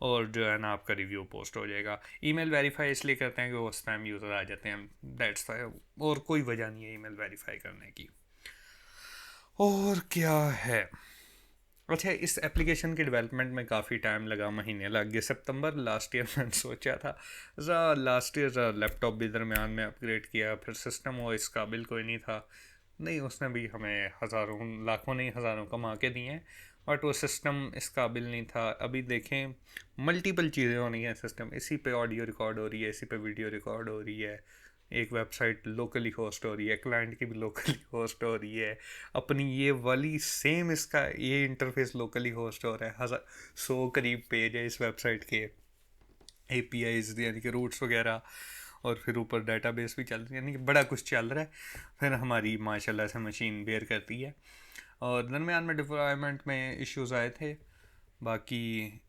और जो है ना आपका रिव्यू पोस्ट हो जाएगा। ईमेल वेरीफाई इसलिए करते हैं कि वो स्पैम यूज़र आ जाते हैं, दैट्स वाई, और कोई वजह नहीं है ईमेल वेरीफाई करने की। और क्या है, अच्छा, इस एप्लीकेशन के डेवलपमेंट में काफ़ी टाइम लगा, महीने लग गए। सितंबर लास्ट ईयर मैंने सोचा था, लास्ट ईयर लैपटॉप भी दरमियान में अपग्रेड किया, फिर सिस्टम वो इस काबिल कोई नहीं था, नहीं उसने भी हमें हज़ारों लाखों नहीं हज़ारों कमा के दिए हैं, बट वो सिस्टम इस काबिल नहीं था। अभी देखें मल्टीपल चीज़ें होनी है सिस्टम, इसी पे ऑडियो रिकॉर्ड हो रही है, इसी पे वीडियो रिकॉर्ड हो रही है, एक वेबसाइट लोकली होस्ट हो रही है, क्लाइंट की भी लोकली होस्ट हो रही है, अपनी ये वाली सेम इसका ये इंटरफेस लोकली होस्ट हो रहा है। 100 करीब पेज है इस वेबसाइट के, APIs यानी कि रूट्स वगैरह, और फिर ऊपर डेटाबेस भी चल रही है, यानी कि बड़ा कुछ चल रहा है। फिर हमारी माशाल्लाह से मशीन बेयर करती है, और दरमियान में डिप्लॉयमेंट में इश्यूज आए थे। बाकी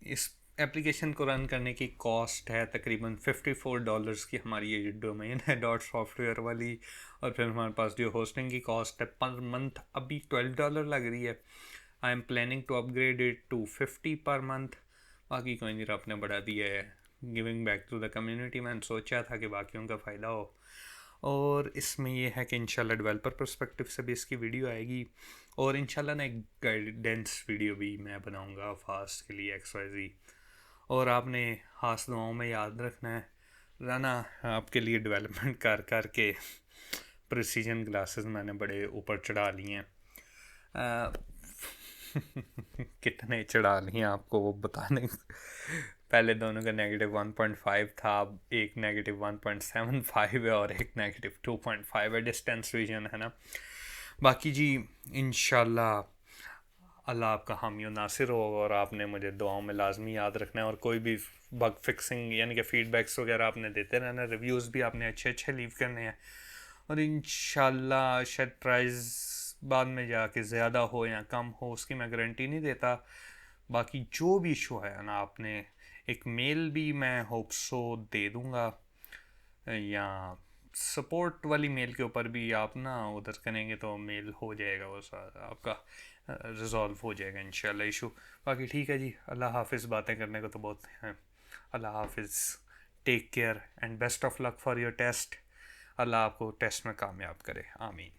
इस एप्लीकेशन को रन करने की कॉस्ट है तकरीबन $54 की, हमारी ये डोमेन है डॉट सॉफ्टवेयर वाली, और फिर हमारे पास जो होस्टिंग की कॉस्ट है पर मंथ अभी $12 लग रही है। I am planning to upgrade it to 50 पर मंथ। बाकी कोई नहीं, आपने बढ़ा दिया है, giving back to the community. मैंने सोचा था कि बाकियों का फ़ायदा हो, और इसमें यह है कि इंशाल्लाह डेवलपर पर्सपेक्टिव से भी इसकी वीडियो आएगी, और इंशाल्लाह ना एक गाइडेंस वीडियो भी मैं बनाऊंगा फास्ट के लिए XYZ। और आपने खास दुआओं में याद रखना है, राना आपके लिए डेवलपमेंट कर कर के प्रिसीजन ग्लासेस मैंने बड़े ऊपर चढ़ा लिए हैं। कितने चढ़ा लिए आपको वो बताने, पहले दोनों का -1.5 था, अब एक -1.75 है और एक -2.5 है, डिस्टेंस रीजन है ना। बाकी जी इंशाल्लाह अल्लाह आपका हामी नासिर हो, और आपने मुझे दुआओं में लाजमी याद रखना है, और कोई भी बग फिक्सिंग यानी कि फ़ीडबैक्स वगैरह आपने देते रहना, रिव्यूज़ भी आपने अच्छे अच्छे लीव करने हैं, और इंशाल्लाह शायद प्राइस बाद में जाके ज़्यादा हो या कम हो, उसकी मैं गारंटी नहीं देता। बाकी जो भी इशू है ना, आपने एक मेल भी मैं होप सो दे दूँगा, या सपोर्ट वाली मेल के ऊपर भी आप ना उधर करेंगे तो मेल हो जाएगा, वो सारा आपका रिजॉल्व हो जाएगा इंशाल्लाह इशू। बाकी ठीक है जी, अल्लाह हाफिज़, बातें करने को तो बहुत हैं। अल्लाह हाफिज़, take care and best of luck for your test. अल्लाह आपको टेस्ट में कामयाब करे, आमीन।